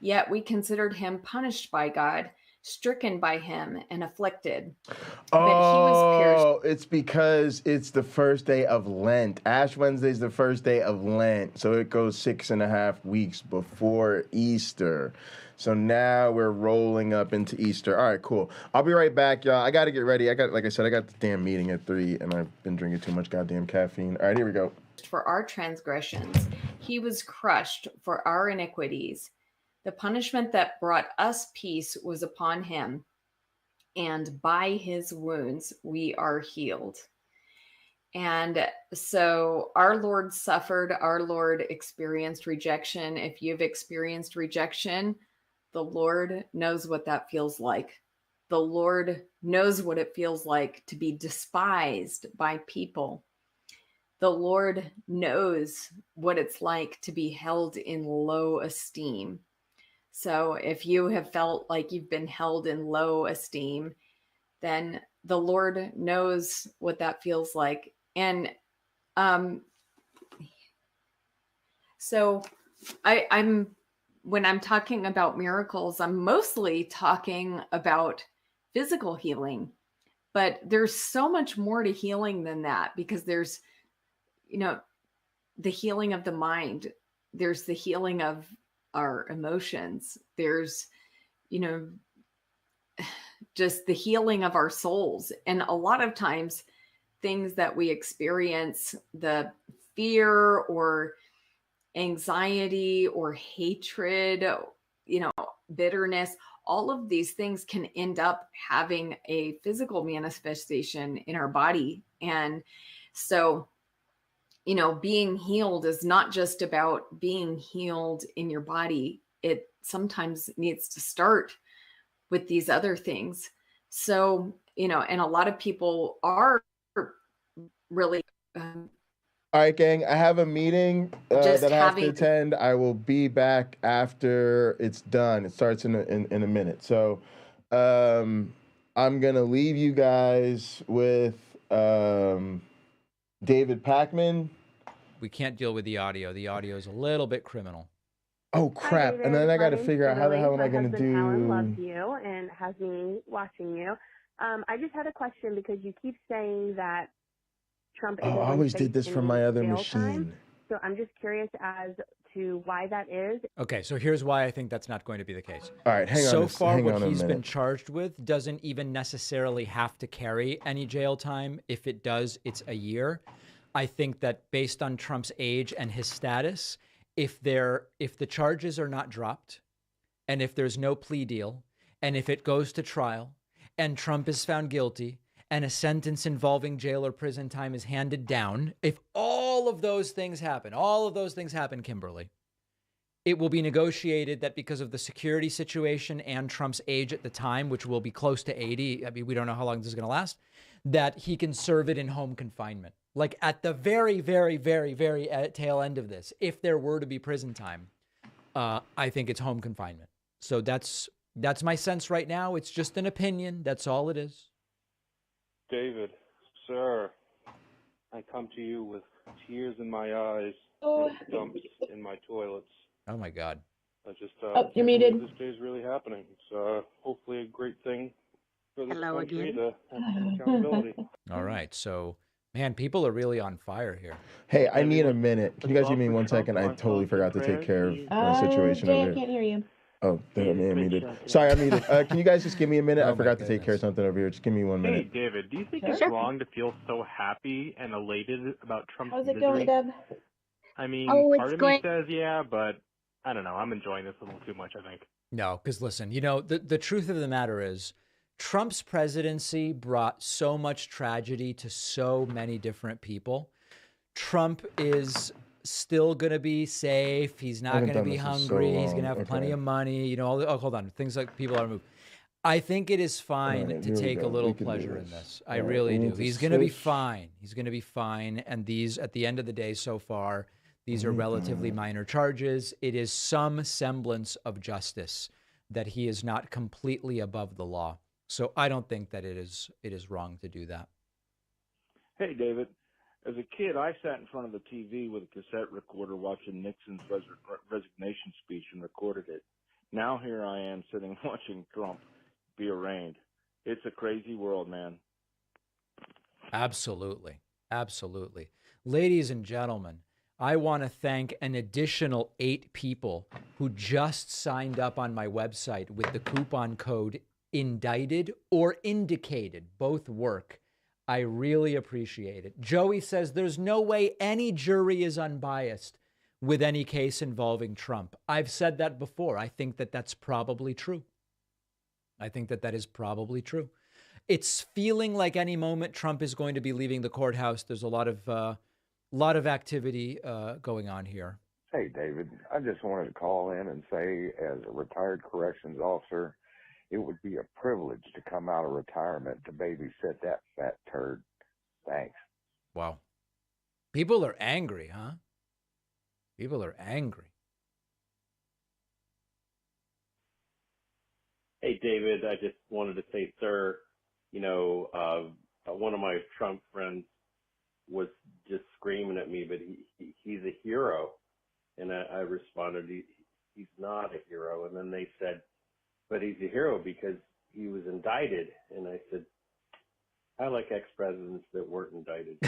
Yet we considered him punished by God, stricken by him, and afflicted. But he was pierced. It's because it's the first day of Lent. Ash Wednesday is the first day of Lent, so it goes 6.5 weeks before Easter. So now we're rolling up into Easter. All right, cool. I'll be right back, y'all. I got to get ready. Like I said, I got the damn meeting at 3, and I've been drinking too much goddamn caffeine. All right, here we go. For our transgressions, he was crushed for our iniquities. The punishment that brought us peace was upon him, and by his wounds we are healed. And so our Lord suffered, our Lord experienced rejection. If you've experienced rejection, the Lord knows what that feels like. The Lord knows what it feels like to be despised by people. The Lord knows what it's like to be held in low esteem. So if you have felt like you've been held in low esteem, then the Lord knows what that feels like. And so I'm when I'm talking about miracles, I'm mostly talking about physical healing. But there's so much more to healing than that, because there's, the healing of the mind. There's the healing of our emotions. There's, just the healing of our souls. And a lot of times things that we experience, the fear or anxiety or hatred, bitterness, all of these things can end up having a physical manifestation in our body. And so, being healed is not just about being healed in your body. It sometimes needs to start with these other things. So, and a lot of people are really... All right, gang, I have a meeting that I have to attend. I will be back after it's done. It starts in a minute. So I'm going to leave you guys with David Pakman. We can't deal with the audio. The audio is a little bit criminal. Oh, crap. And then I got to figure out how the hell am I going to do... Alan loves you and has me watching you. I just had a question because you keep saying that Trump... I always did this from my other machine. So I'm just curious as to why that is. Okay, so here's why I think that's not going to be the case. All right, hang on. So far, hang what on a he's been minute. charged with doesn't even necessarily have to carry any jail time. If it does, it's a year. I think that based on Trump's age and his status, if the charges are not dropped, and if there's no plea deal, and if it goes to trial, and Trump is found guilty, and a sentence involving jail or prison time is handed down, if all of those things happen, Kimberly, it will be negotiated that because of the security situation and Trump's age at the time, which will be close to 80, I mean, we don't know how long this is going to last, that he can serve it in home confinement. Like at the very, very, very, very tail end of this, if there were to be prison time, I think it's home confinement. So that's my sense right now. It's just an opinion. That's all it is. David, sir, I come to you with tears in my eyes Oh. and dumps in my toilets. Oh my God. I just you're muted. This day is really happening. It's hopefully a great thing for this Hello country again. to have some accountability. All right. So, man, people are really on fire here. Hey, I need a minute. Can you guys give me 1 second? I totally forgot to take care of my situation Jay, over I here. can't hear you. Oh, damn, I muted. Sorry, I muted. Can you guys just give me a minute? I forgot to take care of something over here. Just give me 1 Hey, minute. David, do you think Sure. it's wrong to feel so happy and elated about Trump's How's it misery? going, Deb? I mean, Oh, part it's of going- me says yeah, but I don't know. I'm enjoying this a little too much, I think. No, because listen, the truth of the matter is Trump's presidency brought so much tragedy to so many different people. Trump is still going to be safe. He's not haven't going to done be this in so hungry. He's long. going to have plenty Okay. of money. Hold on. Things like people are moved. I think it is fine All right, to here we take a go. little We can do pleasure in this. this. I All right, really we do. need to He's going to be switch. fine. He's going to be fine. And these, at the end of the day, so far, these are Mhm. relatively minor charges. It is some semblance of justice that he is not completely above the law. So I don't think that it is wrong to do that. Hey, David. As a kid, I sat in front of the TV with a cassette recorder watching Nixon's resignation speech and recorded it. Now here I am sitting watching Trump be arraigned. It's a crazy world, man. Absolutely. Absolutely. Ladies and gentlemen, I want to thank an additional 8 people who just signed up on my website with the coupon code indicted or indicated. Both work. I really appreciate it. Joey says there's no way any jury is unbiased with any case involving Trump. I've said that before. I think that that's probably true. I think that that is probably true. It's feeling like any moment Trump is going to be leaving the courthouse. There's a lot of activity going on here. Hey, David, I just wanted to call in and say, as a retired corrections officer, it would be a privilege to come out of retirement to babysit that fat turd. Thanks. Wow. People are angry, huh? People are angry. Hey, David, I just wanted to say, sir, one of my Trump friends was just screaming at me, but he's a hero. And I responded, he's not a hero. And then they said, but he's a hero because he was indicted. And I said, I like ex-presidents that weren't indicted.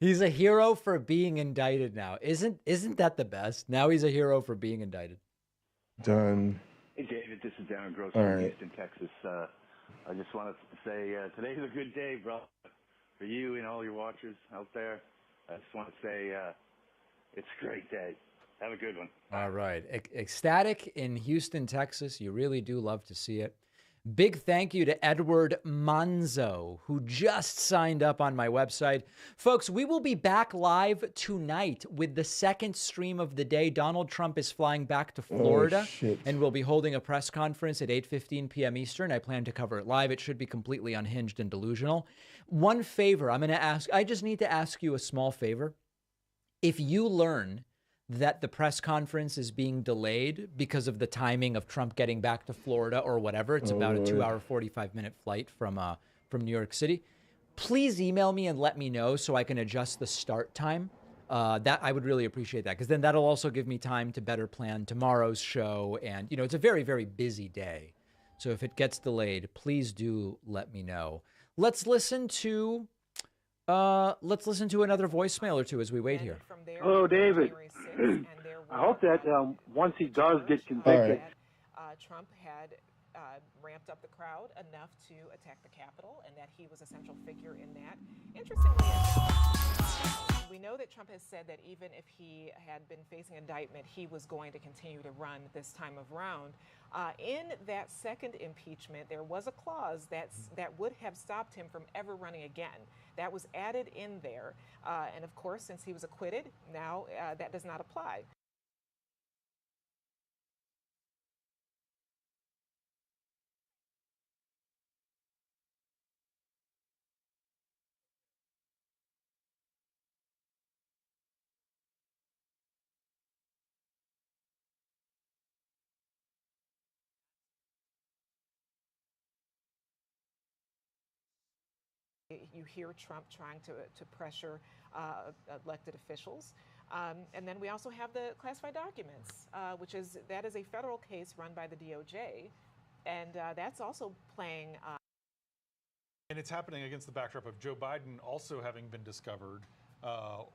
He's a hero for being indicted now. Isn't that the best? Now he's a hero for being indicted. Done. Hey, David, this is Darren Gross All from right. Houston, Texas. I just wanted to say today's a good day, bro, for you and all your watchers out there. I just want to say it's a great day. Have a good one. All right. Ecstatic in Houston, Texas. You really do love to see it. Big thank you to Edward Manzo, who just signed up on my website. Folks, we will be back live tonight with the second stream of the day. Donald Trump is flying back to Florida, and we'll be holding a press conference at 8:15 p.m. Eastern. I plan to cover it live. It should be completely unhinged and delusional. One favor I'm going to ask, I just need to ask you a small favor. If you learn that the press conference is being delayed because of the timing of Trump getting back to Florida or whatever, it's about a 2-hour, 45-minute flight from New York City, please email me and let me know so I can adjust the start time. That I would really appreciate that, because then that'll also give me time to better plan tomorrow's show. And, it's a very, very busy day. So if it gets delayed, please do let me know. Let's listen to Let's listen to another voicemail or two as we wait here. Hello, David. I hope that once he does get convicted, Trump had ramped up the crowd enough to attack the Capitol, and that he was a central figure in that. Interestingly enough, we know that Trump has said that even if he had been facing indictment, he was going to continue to run this time of round. In that second impeachment, there was a clause that would have stopped him from ever running again. That was added in there. And of course, since he was acquitted, now that does not apply. You hear Trump trying to pressure elected officials. And then we also have the classified documents, that is a federal case run by the DOJ. And that's also playing. And it's happening against the backdrop of Joe Biden also having been discovered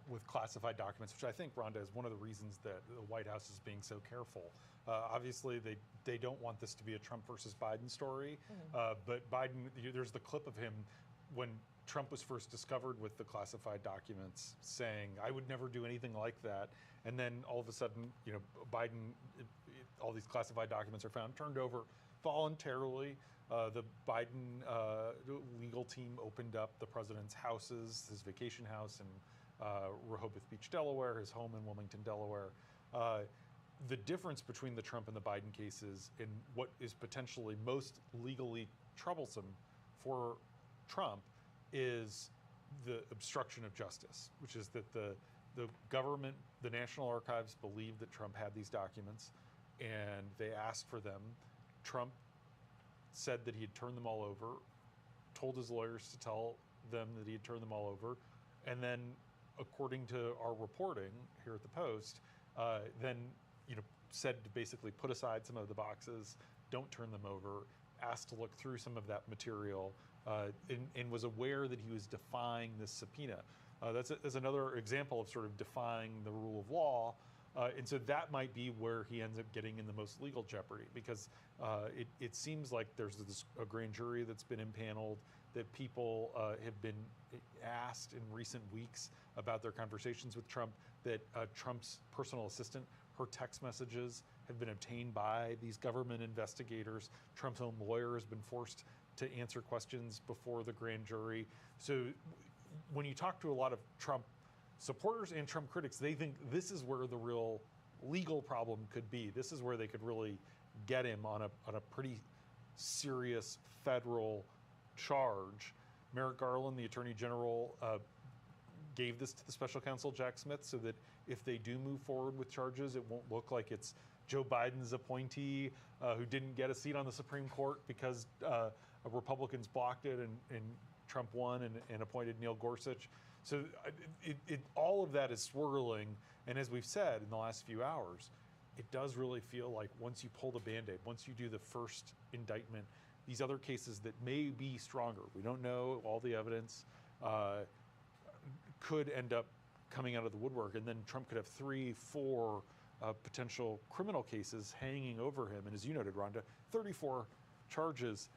with classified documents, which I think, Rhonda, is one of the reasons that the White House is being so careful. Obviously, they don't want this to be a Trump versus Biden story. But Biden, there's the clip of him when Trump was first discovered with the classified documents saying, I would never do anything like that. And then all of a sudden, Biden, all these classified documents are found, turned over voluntarily. The Biden legal team opened up the president's houses, his vacation house in Rehoboth Beach, Delaware, his home in Wilmington, Delaware. The difference between the Trump and the Biden cases in what is potentially most legally troublesome for Trump is the obstruction of justice, which is that the government, the National Archives, believed that Trump had these documents and they asked for them. Trump said that he had turned them all over, told his lawyers to tell them that he had turned them all over, and then, according to our reporting here at the Post, then said to basically put aside some of the boxes, don't turn them over, asked to look through some of that material, and was aware that he was defying this subpoena. That's another example of sort of defying the rule of law. And so that might be where he ends up getting in the most legal jeopardy, because it seems like there's a grand jury that's been impaneled, that people have been asked in recent weeks about their conversations with Trump, that Trump's personal assistant, her text messages have been obtained by these government investigators. Trump's own lawyer has been forced to answer questions before the grand jury. So when you talk to a lot of Trump supporters and Trump critics, they think this is where the real legal problem could be. This is where they could really get him on a pretty serious federal charge. Merrick Garland, the Attorney General, gave this to the special counsel, Jack Smith, so that if they do move forward with charges, it won't look like it's Joe Biden's appointee who didn't get a seat on the Supreme Court because Republicans blocked it and Trump won and appointed Neil Gorsuch. So all of that is swirling. And as we've said in the last few hours, it does really feel like once you pull the Band-Aid, once you do the first indictment, these other cases that may be stronger, we don't know all the evidence, could end up coming out of the woodwork. And then Trump could have 3, 4 potential criminal cases hanging over him. And as you noted, Rhonda, 34 charges.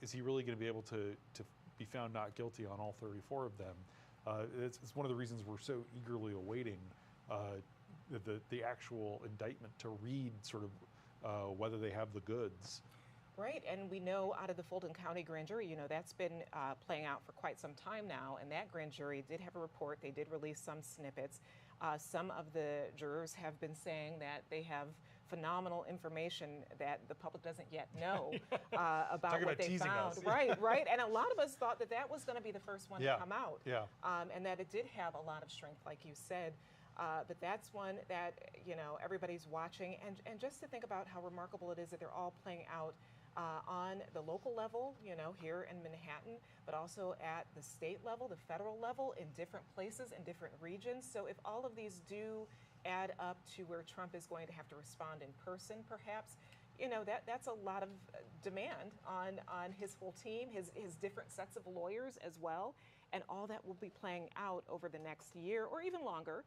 Is he really going to be able to be found not guilty on all 34 of them? It's one of the reasons we're so eagerly awaiting the actual indictment to read sort of whether they have the goods. Right, and we know out of the Fulton County grand jury, that's been playing out for quite some time now, and that grand jury did have a report. They did release some snippets. Some of the jurors have been saying that they have phenomenal information that the public doesn't yet know about what they found. Right. And a lot of us thought that was going to be the first one to come out. And that it did have a lot of strength, like you said. But that's one that, everybody's watching. And just to think about how remarkable it is that they're all playing out on the local level, here in Manhattan, but also at the state level, the federal level, in different places, in different regions. So if all of these do add up to where Trump is going to have to respond in person, perhaps, that's a lot of demand on his whole team, his different sets of lawyers as well. And all that will be playing out over the next year or even longer.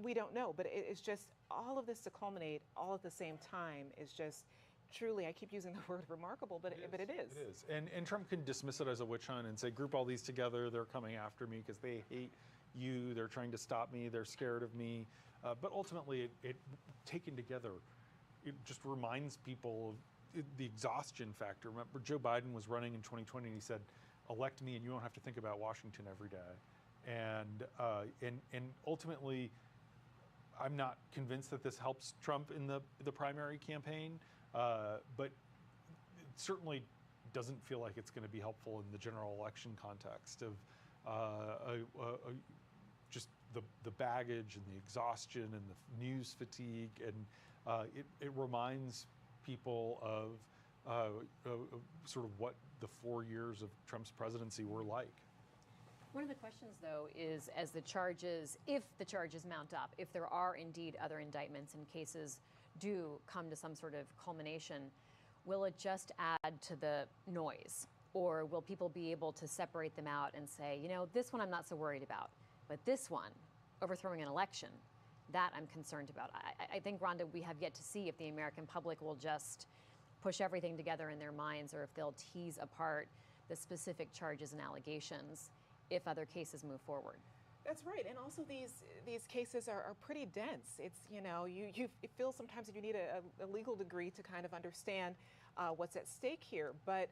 We don't know, but it's just all of this to culminate all at the same time is just truly, I keep using the word remarkable, but it is. It is. And Trump can dismiss it as a witch hunt and say, group all these together, they're coming after me because they hate you, they're trying to stop me, they're scared of me. But ultimately, it taken together, it just reminds people of the exhaustion factor. Remember, Joe Biden was running in 2020 and he said, elect me and you don't have to think about Washington every day. And ultimately, I'm not convinced that this helps Trump in the primary campaign, but it certainly doesn't feel like it's going to be helpful in the general election context of just the baggage and the exhaustion and the news fatigue, and it reminds people of sort of what the 4 years of Trump's presidency were like. One of the questions, though, is as the charges, if the charges mount up, if there are indeed other indictments and cases do come to some sort of culmination, will it just add to the noise? Or will people be able to separate them out and say, you know, this one I'm not so worried about, but this one, overthrowing an election, that I'm concerned about. I think, Rhonda, we have yet to see if the American public will just push everything together in their minds or if they'll tease apart the specific charges and allegations if other cases move forward. That's right, and also these cases are pretty dense. It's, you know, you feel sometimes that you need a legal degree to kind of understand what's at stake here, but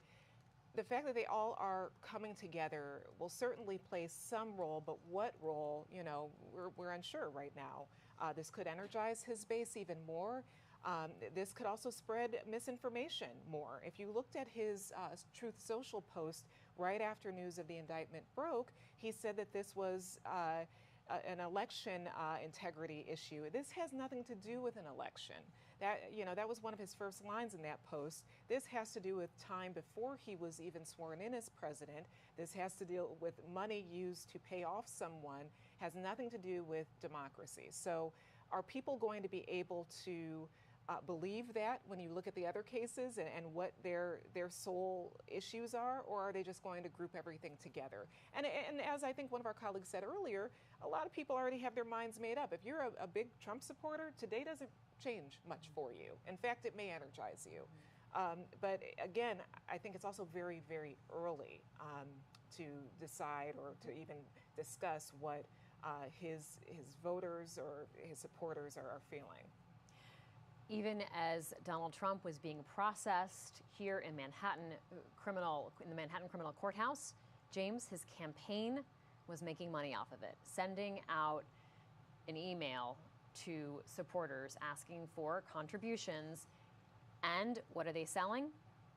the fact that they all are coming together will certainly play some role, but what role, you know, we're unsure right now. This could energize his base even more. This could also spread misinformation more. If you looked at his Truth Social post right after news of the indictment broke, he said that this was an election integrity issue. This has nothing to do with an election. That was one of his first lines in that post. This has to do with time before he was even sworn in as president. This has to deal with money used to pay off someone, has nothing to do with democracy. So are people going to be able to believe that when you look at the other cases and what their sole issues are, or are they just going to group everything together? And as I think one of our colleagues said earlier, a lot of people already have their minds made up. If you're a big Trump supporter, today doesn't change much for you. In fact, it may energize you. But again, I think it's also very, very early to decide or to even discuss what his voters or his supporters are feeling. Even as Donald Trump was being processed here in the Manhattan criminal courthouse, James, his campaign was making money off of it, sending out an email to supporters asking for contributions. And what are they selling?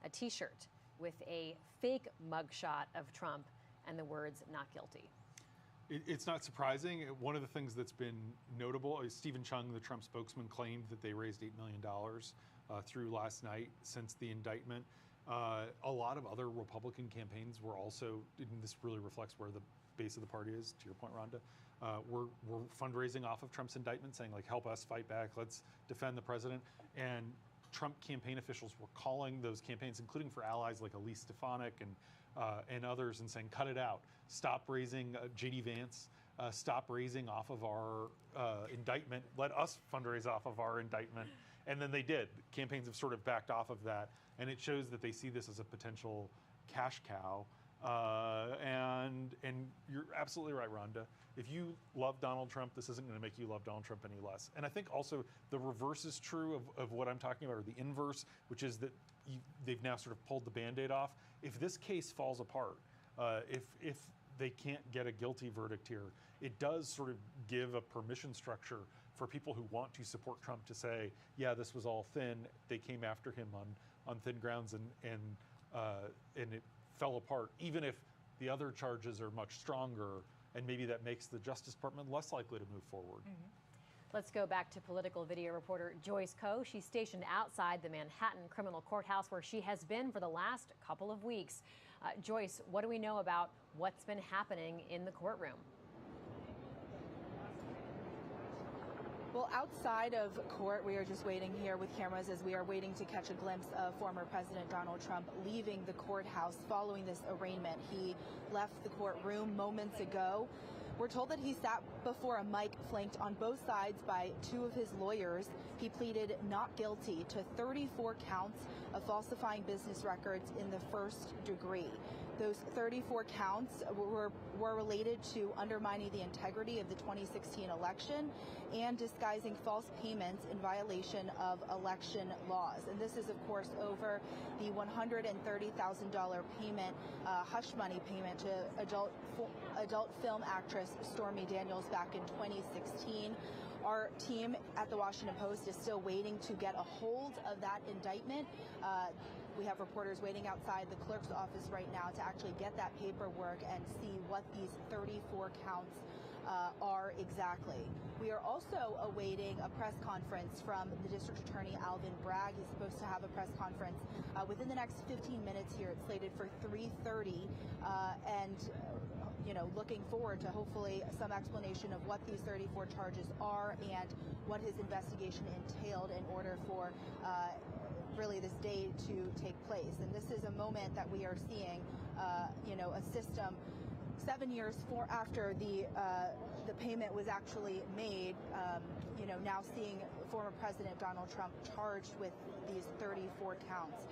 A T-shirt with a fake mugshot of Trump and the words "not guilty." It's not surprising. One of the things that's been notable is Stephen Chung, the Trump spokesman, claimed that they raised $8 million through last night since the indictment. A lot of other Republican campaigns were also, and this really reflects where the base of the party is, to your point, Rhonda, were fundraising off of Trump's indictment, saying, like, help us fight back, let's defend the president. And Trump campaign officials were calling those campaigns, including for allies like Elise Stefanik and others, and saying, cut it out. Stop raising J.D. Vance. Stop raising off of our indictment. Let us fundraise off of our indictment. And then they did. Campaigns have sort of backed off of that. And it shows that they see this as a potential cash cow. And you're absolutely right, Rhonda. If you love Donald Trump, this isn't going to make you love Donald Trump any less. And I think also the reverse is true of what I'm talking about, or the inverse, which is that they've now sort of pulled the Band-Aid off. If this case falls apart, if they can't get a guilty verdict here, it does sort of give a permission structure for people who want to support Trump to say, yeah, this was all thin. They came after him on thin grounds, and it fell apart, even if the other charges are much stronger, and maybe that makes the Justice Department less likely to move forward. Mm-hmm. Let's go back to political video reporter Joyce Coe. She's stationed outside the Manhattan criminal courthouse, where she has been for the last couple of weeks. Joyce, what do we know about what's been happening in the courtroom? Well, outside of court, we are just waiting here with cameras as we are waiting to catch a glimpse of former President Donald Trump leaving the courthouse following this arraignment. He left the courtroom moments ago. We're told that he sat before a mic flanked on both sides by two of his lawyers. He pleaded not guilty to 34 counts of falsifying business records in the first degree. Those 34 counts were related to undermining the integrity of the 2016 election and disguising false payments in violation of election laws. And this is, of course, over the $130,000 payment, hush money payment to adult film actress Stormy Daniels back in 2016. Our team at the Washington Post is still waiting to get a hold of that indictment. We have reporters waiting outside the clerk's office right now to actually get that paperwork and see what these 34 counts are exactly. We are also awaiting a press conference from the District Attorney Alvin Bragg. He's supposed to have a press conference within the next 15 minutes here. It's slated for 3:30, and looking forward to hopefully some explanation of what these 34 charges are and what his investigation entailed in order for really this day to take place. And this is a moment that we are seeing, a system 7 years after the payment was actually made, now seeing former President Donald Trump charged with these 34 counts.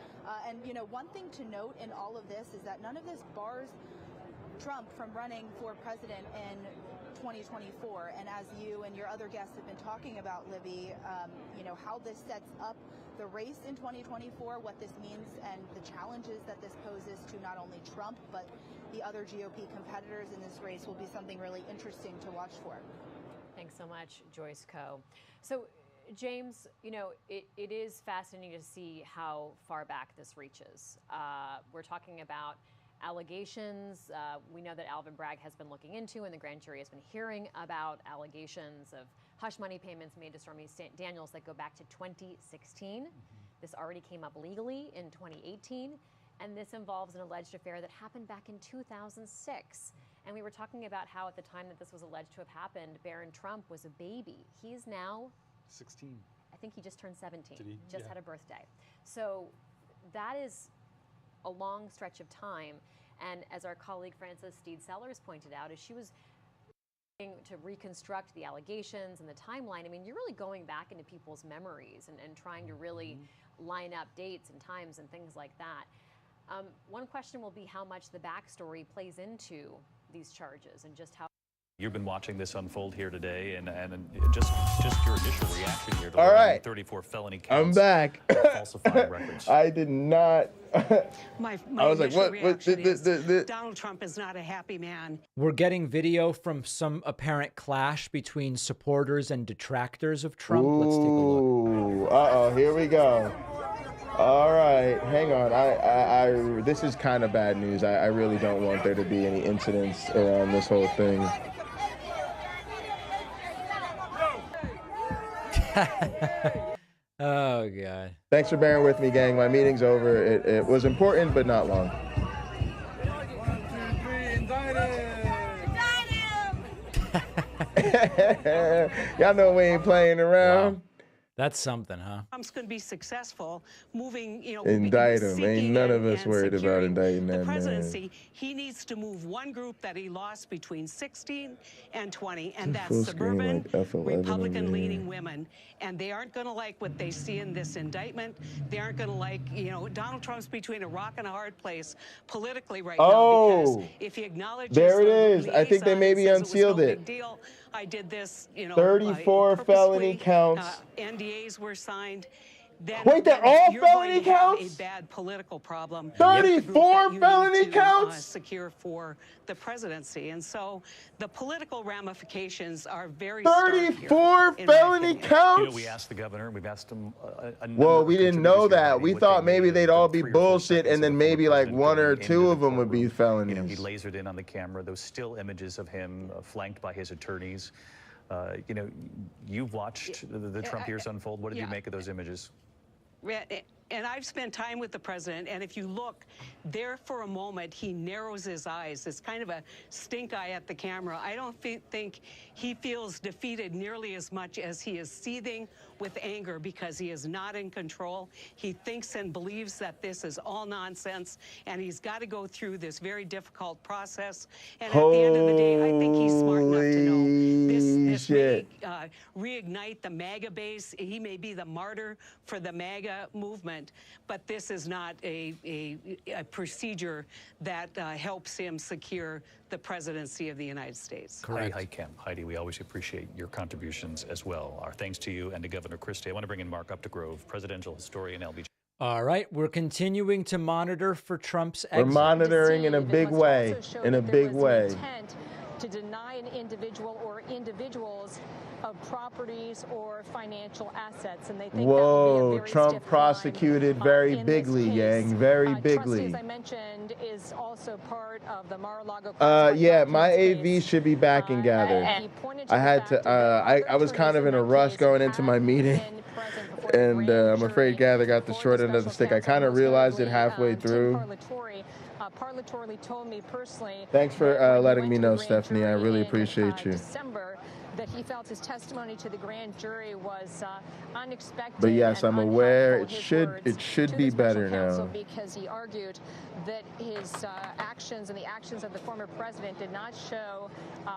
And one thing to note in all of this is that none of this bars Trump from running for president in 2024. And as you and your other guests have been talking about, Libby, how this sets up the race in 2024, what this means and the challenges that this poses to not only Trump, but the other GOP competitors in this race will be something really interesting to watch for. Thanks so much, Joyce Coe. So, James, it is fascinating to see how far back this reaches. We're talking about allegations. We know that Alvin Bragg has been looking into, and the grand jury has been hearing about allegations of hush money payments made to Stormy Daniels that go back to 2016. This already came up legally in 2018, and this involves an alleged affair that happened back in 2006. And we were talking about how at the time that this was alleged to have happened, Barron Trump was a baby. He's now 16. I think he just turned 17. Did he? Just had a birthday. So that is a long stretch of time. And as our colleague Frances Steed Sellers pointed out, as she was to reconstruct the allegations and the timeline, I mean, you're really going back into people's memories and trying to really line up dates and times and things like that. One question will be how much the backstory plays into these charges and just how. You've been watching this unfold here today, and just your initial reaction here to all right. 34 felony counts. I'm back. Falsifying records. I did not. My I was like, what? Donald Trump is not a happy man. We're getting video from some apparent clash between supporters and detractors of Trump. Let's take a look. Uh-oh, here we go. All right, hang on. I this is kind of bad news. I really don't want there to be any incidents around this whole thing. Oh, God. Thanks for bearing with me, gang. My meeting's over. It was important, but not long. 1, 2, 3, indict him! Y'all know we ain't playing around. Wow. That's something, huh? Trump's going to be successful moving, indict him. Ain't none of us worried about indicting that the presidency. man. He needs to move one group that he lost between 16 and 20, and that's suburban, Republican-leaning women. And they aren't going to like what they see in this indictment. They aren't going to like, Donald Trump's between a rock and a hard place politically right now. Because if he acknowledges there it is. I think they maybe unsealed it. Big deal. I did this, 34 felony counts. NDAs were signed. Wait, they're all felony counts? A bad political problem. 34 felony counts? Secure for the presidency. And so the political ramifications are very 34 felony counts? We asked the governor, we've asked him well, we didn't know that. We thought maybe they'd all be bullshit and then maybe like one or two of them would be felonies. He lasered in on the camera, those still images of him flanked by his attorneys. You've watched the Trump years unfold. What did you make of those images? And I've spent time with the president, and if you look there for a moment, he narrows his eyes. It's kind of a stink eye at the camera. I don't think he feels defeated nearly as much as he is seething with anger because he is not in control. He thinks and believes that this is all nonsense, and he's got to go through this very difficult process. And at the end of the day, I think he's smart enough to know this may reignite the MAGA base. He may be the martyr for the MAGA movement, but this is not a procedure that helps him secure the presidency of the United States. Correct. Heidi, we always appreciate your contributions as well. Our thanks to you and to Governor Christie. I want to bring in Mark Updegrove, presidential historian, LBJ. All right, we're continuing to monitor for Trump's exit. We're monitoring in a big way, in a big way. To deny an individual or individuals of properties or financial assets, and they think that will be a very Trump stiff prosecuted very bigly, Yang, very bigly. Trustee, as I mentioned, is also part of the Mar-a-Lago. Yeah, my AV should be back and gathered. I had to. I was kind of in a rush going into my meeting, and I'm afraid Gather got the short end of the stick. I kind of realized it halfway through. Parlatorely told me personally. Thanks for letting me know, Stephanie. I really appreciate you. December, that he felt his testimony to the grand jury was unexpected. But yes, I'm aware it should be better now. Because he argued that his actions and the actions of the former president did not show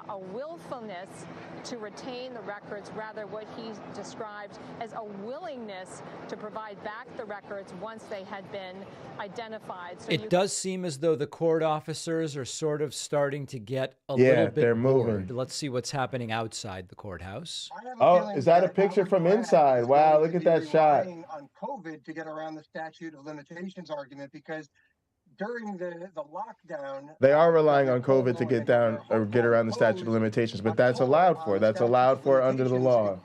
a willfulness to retain the records, rather what he described as a willingness to provide back the records once they had been identified. So it does seem as though the court officers are sort of starting to get a little bit bored. Let's see what's happening outside the courtause. Oh, is that a picture from inside? Wow, look at that shot. On COVID to get around the statute of limitations argument, because during the lockdown, they are relying on COVID to get down or get around the statute of limitations, but that's allowed for. That's allowed for under the law.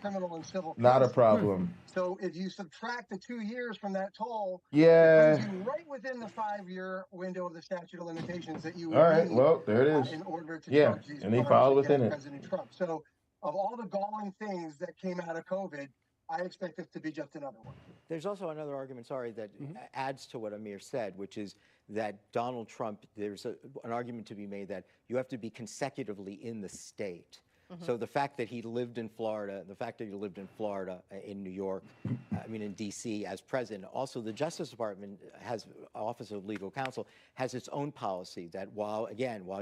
Not a problem. So if you subtract the 2 years from that toll, yeah, it brings you right within the 5-year window of the statute of limitations that you would all right, need, well, there it is. In order to charge these and he followed within it. President Trump. So of all the galling things that came out of COVID, I expect this to be just another one. There's also another argument, that adds to what Amir said, which is that Donald Trump, there's an argument to be made that you have to be consecutively in the state. So the fact that he lived in Florida, in New York, in D.C. as president, also the Justice Department has Office of Legal Counsel has its own policy that while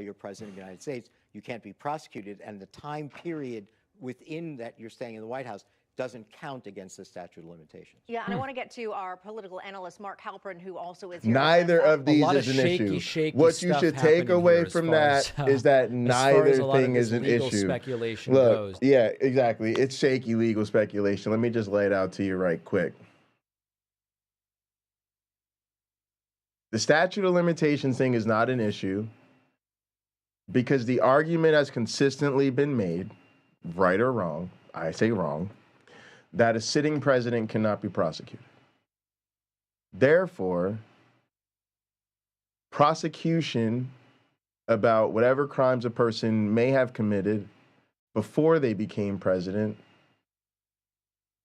you're president of the United States, you can't be prosecuted, and the time period within that you're staying in the White House doesn't count against the statute of limitations. Yeah, and I want to get to our political analyst, Mark Halperin, who also is here. Neither of these is an issue. What you should take away from that is that neither thing is an issue. Speculation Look, goes. yeah, exactly. It's shaky legal speculation. Let me just lay it out to you right quick. The statute of limitations thing is not an issue because the argument has consistently been made, right or wrong, I say wrong, that a sitting president cannot be prosecuted. Therefore, prosecution about whatever crimes a person may have committed before they became president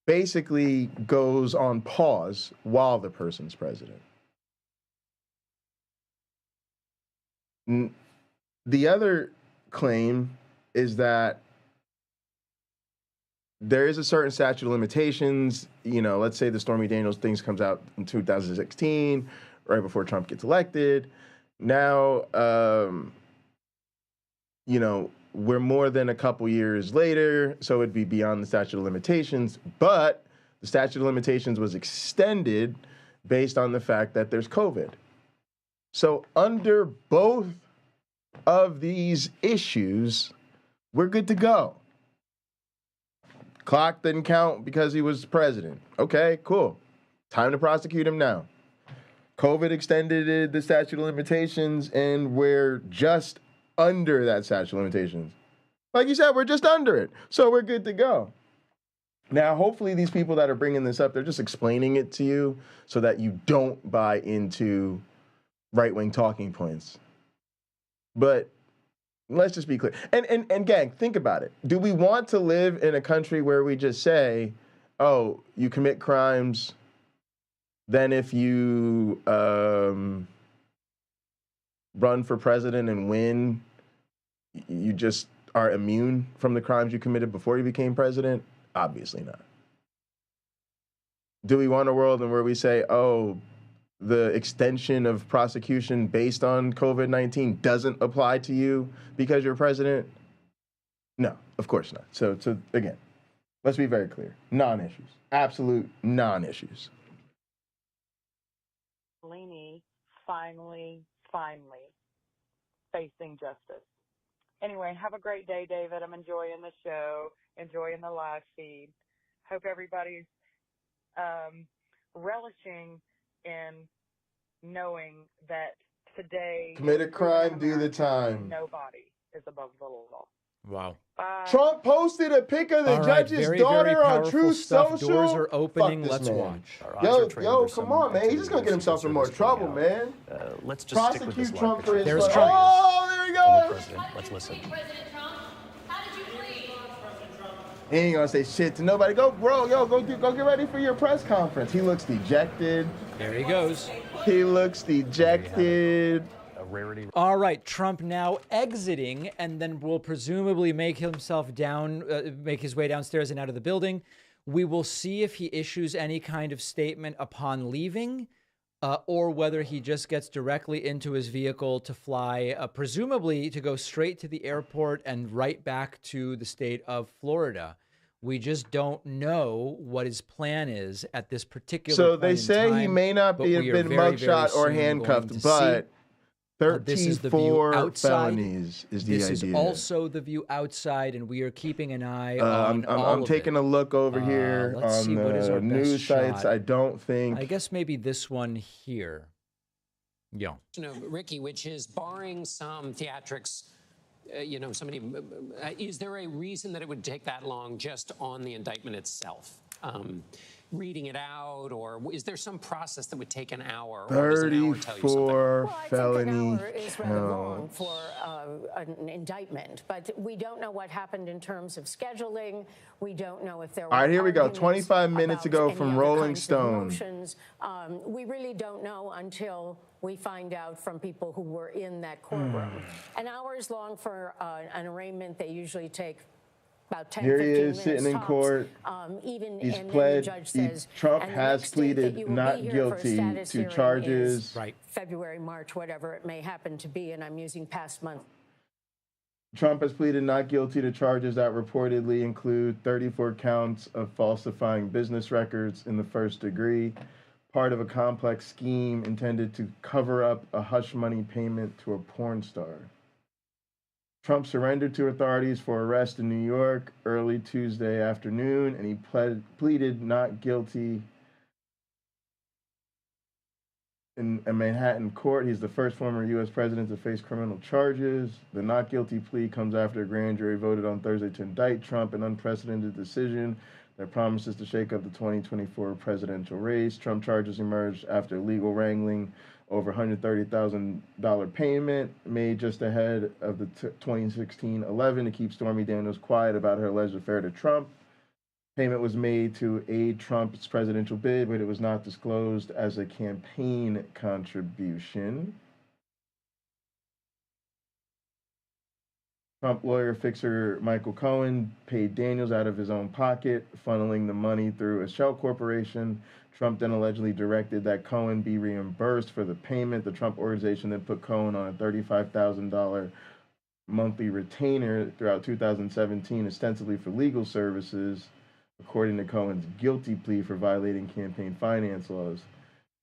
basically goes on pause while the person's president. The other claim is that there is a certain statute of limitations. Let's say the Stormy Daniels things comes out in 2016, right before Trump gets elected. Now, we're more than a couple years later, so it'd be beyond the statute of limitations. But the statute of limitations was extended based on the fact that there's COVID. So under both of these issues, we're good to go. Clock didn't count because he was president. Okay, cool. Time to prosecute him now. COVID extended the statute of limitations, and we're just under that statute of limitations. Like you said, we're just under it. So we're good to go. Now, hopefully these people that are bringing this up, they're just explaining it to you so that you don't buy into right-wing talking points. But let's just be clear. And gang, think about it. Do we want to live in a country where we just say, oh, you commit crimes, then if you run for president and win, you just are immune from the crimes you committed before you became president? Obviously not. Do we want a world in where we say, oh, the extension of prosecution based on COVID-19 doesn't apply to you because you're president? No, of course not. So again, let's be very clear. Non-issues. Absolute non-issues. Laney finally facing justice. Anyway, have a great day, David. I'm enjoying the show, enjoying the live feed. Hope everybody's relishing in knowing that today, Commit a crime, do the time. nobody is above the law. Wow. Trump posted a pic of the judge's daughter on Truth stuff. Social. Doors are opening. Fuck this Let's man. watch. Yo, come on, man. He's just gonna get himself in more trouble, man. Let's just stick with this Prosecute Trump for his. There's fuck- Trump. Oh, there he goes. Let's listen. He ain't gonna say shit to nobody. Go, bro. Yo, go get ready for your press conference. He looks dejected. There he goes. He looks dejected. Rarity. All right, Trump now exiting, and then will presumably make himself make his way downstairs and out of the building. We will see if he issues any kind of statement upon leaving, or whether he just gets directly into his vehicle to fly, presumably to go straight to the airport and right back to the state of Florida. We just don't know what his plan is at this particular point So they say he may not have been mugshot or handcuffed, but 13 felonies is the idea. This is also the view outside, and we are keeping an eye on all I'm of taking it. a look over here Let's on see what is the our best news sites. shot. I don't think. I guess maybe this one here. Yeah. Ricky, which is barring some theatrics, is there a reason that it would take that long just on the indictment itself? Reading it out, or is there some process that would take an hour? Or does an hour tell you something? 34 felony An hour is rather long for an indictment, but we don't know what happened in terms of scheduling. We don't know if there were. All right, here we go. arguments 25 minutes about ago any from other Rolling kinds of Stone. motions. We really don't know until we find out from people who were in that courtroom. An hour is long for an arraignment. They usually take about 10, Here he 15 is sitting in tops. court. He's He's pled. Trump has pleaded not guilty to charges. February, March, whatever it may happen to be, and I'm using past month. Trump has pleaded not guilty to charges that reportedly include 34 counts of falsifying business records in the first degree, part of a complex scheme intended to cover up a hush money payment to a porn star. Trump surrendered to authorities for arrest in New York early Tuesday afternoon, and he pleaded not guilty in a Manhattan court. He's the first former U.S. president to face criminal charges. The not guilty plea comes after a grand jury voted on Thursday to indict Trump, an unprecedented decision that promises to shake up the 2024 presidential race. Trump charges emerged after legal wrangling over $130,000 payment made just ahead of the 2016 to keep Stormy Daniels quiet about her alleged affair to Trump. Payment was made to aid Trump's presidential bid, but it was not disclosed as a campaign contribution. Trump lawyer fixer Michael Cohen paid Daniels out of his own pocket, funneling the money through a shell corporation. Trump then allegedly directed that Cohen be reimbursed for the payment. The Trump organization then put Cohen on a $35,000 monthly retainer throughout 2017, ostensibly for legal services, according to Cohen's guilty plea for violating campaign finance laws.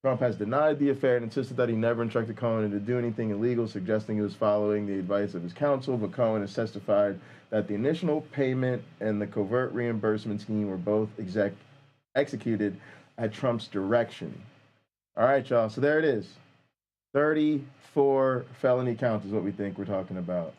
Trump has denied the affair and insisted that he never instructed Cohen to do anything illegal, suggesting he was following the advice of his counsel, but Cohen has testified that the initial payment and the covert reimbursement scheme were both executed at Trump's direction. All right, y'all, so there it is. 34 felony counts is what we think we're talking about.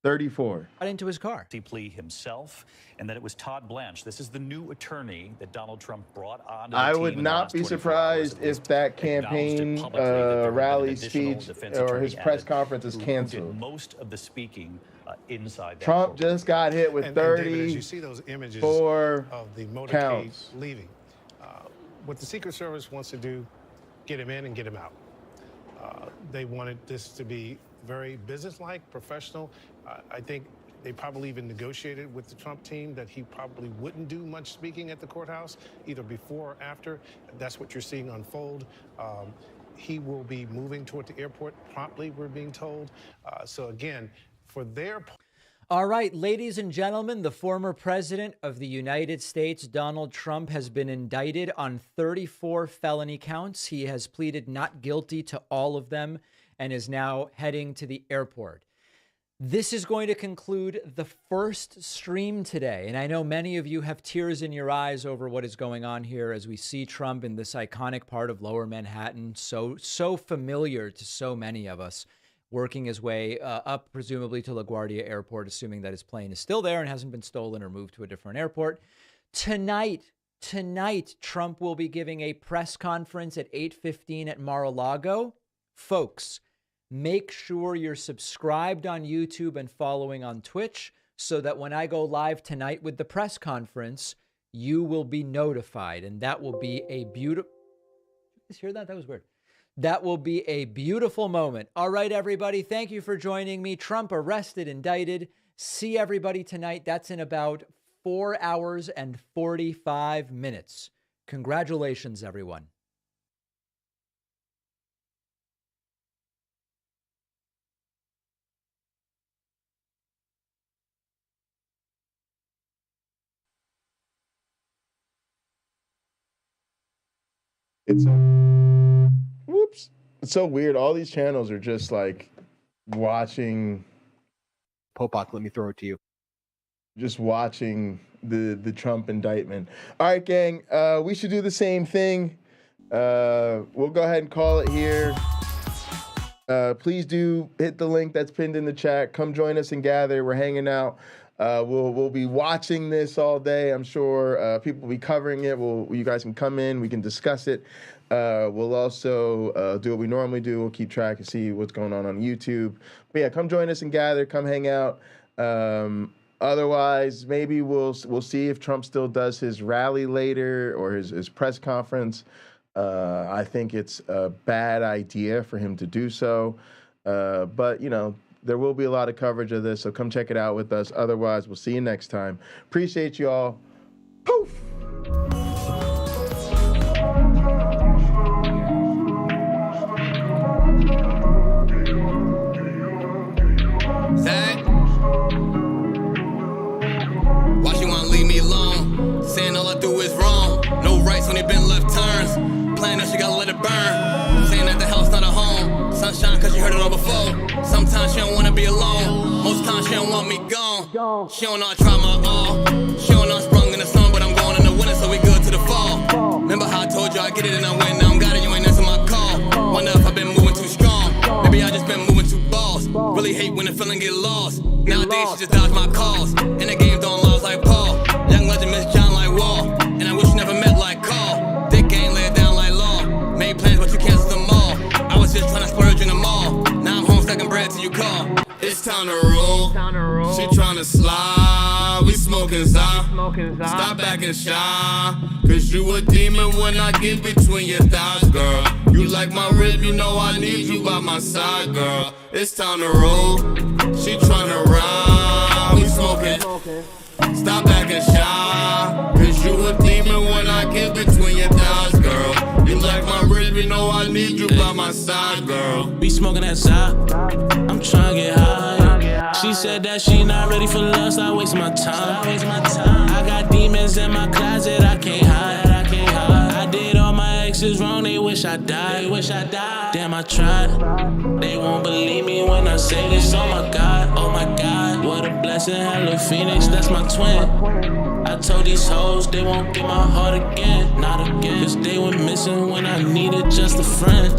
34. Got into his car. Plea himself, and that it was Todd Blanche. This is the new attorney that Donald Trump brought on. I would not be surprised if that campaign rally speech or his press conference is canceled. Most of the speaking inside that Trump just got hit with 30. David, as you see those images of the motorcade leaving, what the Secret Service wants to do, get him in and get him out. They wanted this to be very businesslike, professional. I think they probably even negotiated with the Trump team that he probably wouldn't do much speaking at the courthouse, either before or after. That's what you're seeing unfold. He will be moving toward the airport promptly, we're being told. So again, for their... All right, ladies and gentlemen, the former president of the United States, Donald Trump, has been indicted on 34 felony counts. He has pleaded not guilty to all of them and is now heading to the airport. This is going to conclude the first stream today. And I know many of you have tears in your eyes over what is going on here as we see Trump in this iconic part of Lower Manhattan, so familiar to so many of us, working his way up, presumably to LaGuardia Airport, assuming that his plane is still there and hasn't been stolen or moved to a different airport. Tonight, Trump will be giving a press conference at 8:15 at Mar-a-Lago. Folks, make sure you're subscribed on YouTube and following on Twitch so that when I go live tonight with the press conference, you will be notified. And that will be a beautiful... Did you guys hear that? That was weird. That will be a beautiful moment. All right, everybody. Thank you for joining me. Trump arrested, indicted. See everybody tonight. That's in about 4 hours and 45 minutes. Congratulations, everyone. It's so weird. All these channels are just like watching. Popok, let me throw it to you. Just watching the Trump indictment. All right, gang. We should do the same thing. We'll go ahead and call it here. Please do hit the link that's pinned in the chat. Come join us and gather. We're hanging out. We'll be watching this all day. I'm sure people will be covering it. You guys can come in. We can discuss it. We'll also do what we normally do. We'll keep track and see what's going on YouTube. But yeah, come join us and gather. Come hang out. Otherwise, maybe we'll see if Trump still does his rally later or his press conference. I think it's a bad idea for him to do so. But, you know, there will be a lot of coverage of this, so come check it out with us. Otherwise, we'll see you next time. Appreciate you all. Poof! Zach? Why she wanna leave me alone? Saying all I do is wrong. No rights when they been left turns. Playing that she gotta let it burn. Saying that the house not a home. Sunshine cause she heard it all before. Sometimes she don't wanna be alone. Most times she don't want me gone. She don't know I try my all. She don't know I sprung in the sun, but I'm going in the winter, so we good to the fall. Remember how I told you I get it and I win. Now I'm got it, you ain't answer my call. Wonder if I've been moving too strong. Maybe I just been moving too boss. Really hate when the feeling get lost. Nowadays she just dodge my calls. In the game throwing laws like Paul. Young legend Miss John like Wall. And I wish you never met like Carl. Thick game lay it down like law. Made plans but you canceled them all. I was just trying to splurge in the mall. Now I'm home stacking bread till you call. It's time to roll. She tryna slide. We smoking Zah. Stop acting shy. Cause you a demon when I get between your thighs, girl. You like my rib, you know I need you by my side, girl. It's time to roll. She tryna ride. We smoking. Stop acting shy. Cause you a demon when I get between your thighs, girl. You like my rib, you know I need you by my side, girl. Be smoking that side. I'm trying to get high. She said that she not ready for love, stop wasting my time. I got demons in my closet, I can't hide. I did all my exes wrong, they wish I died. Damn, I tried. They won't believe me when I say this. Oh my God, what a blessing. Hello Phoenix, that's my twin. I told these hoes they won't get my heart again, not again. Cause they went missing when I needed just a friend.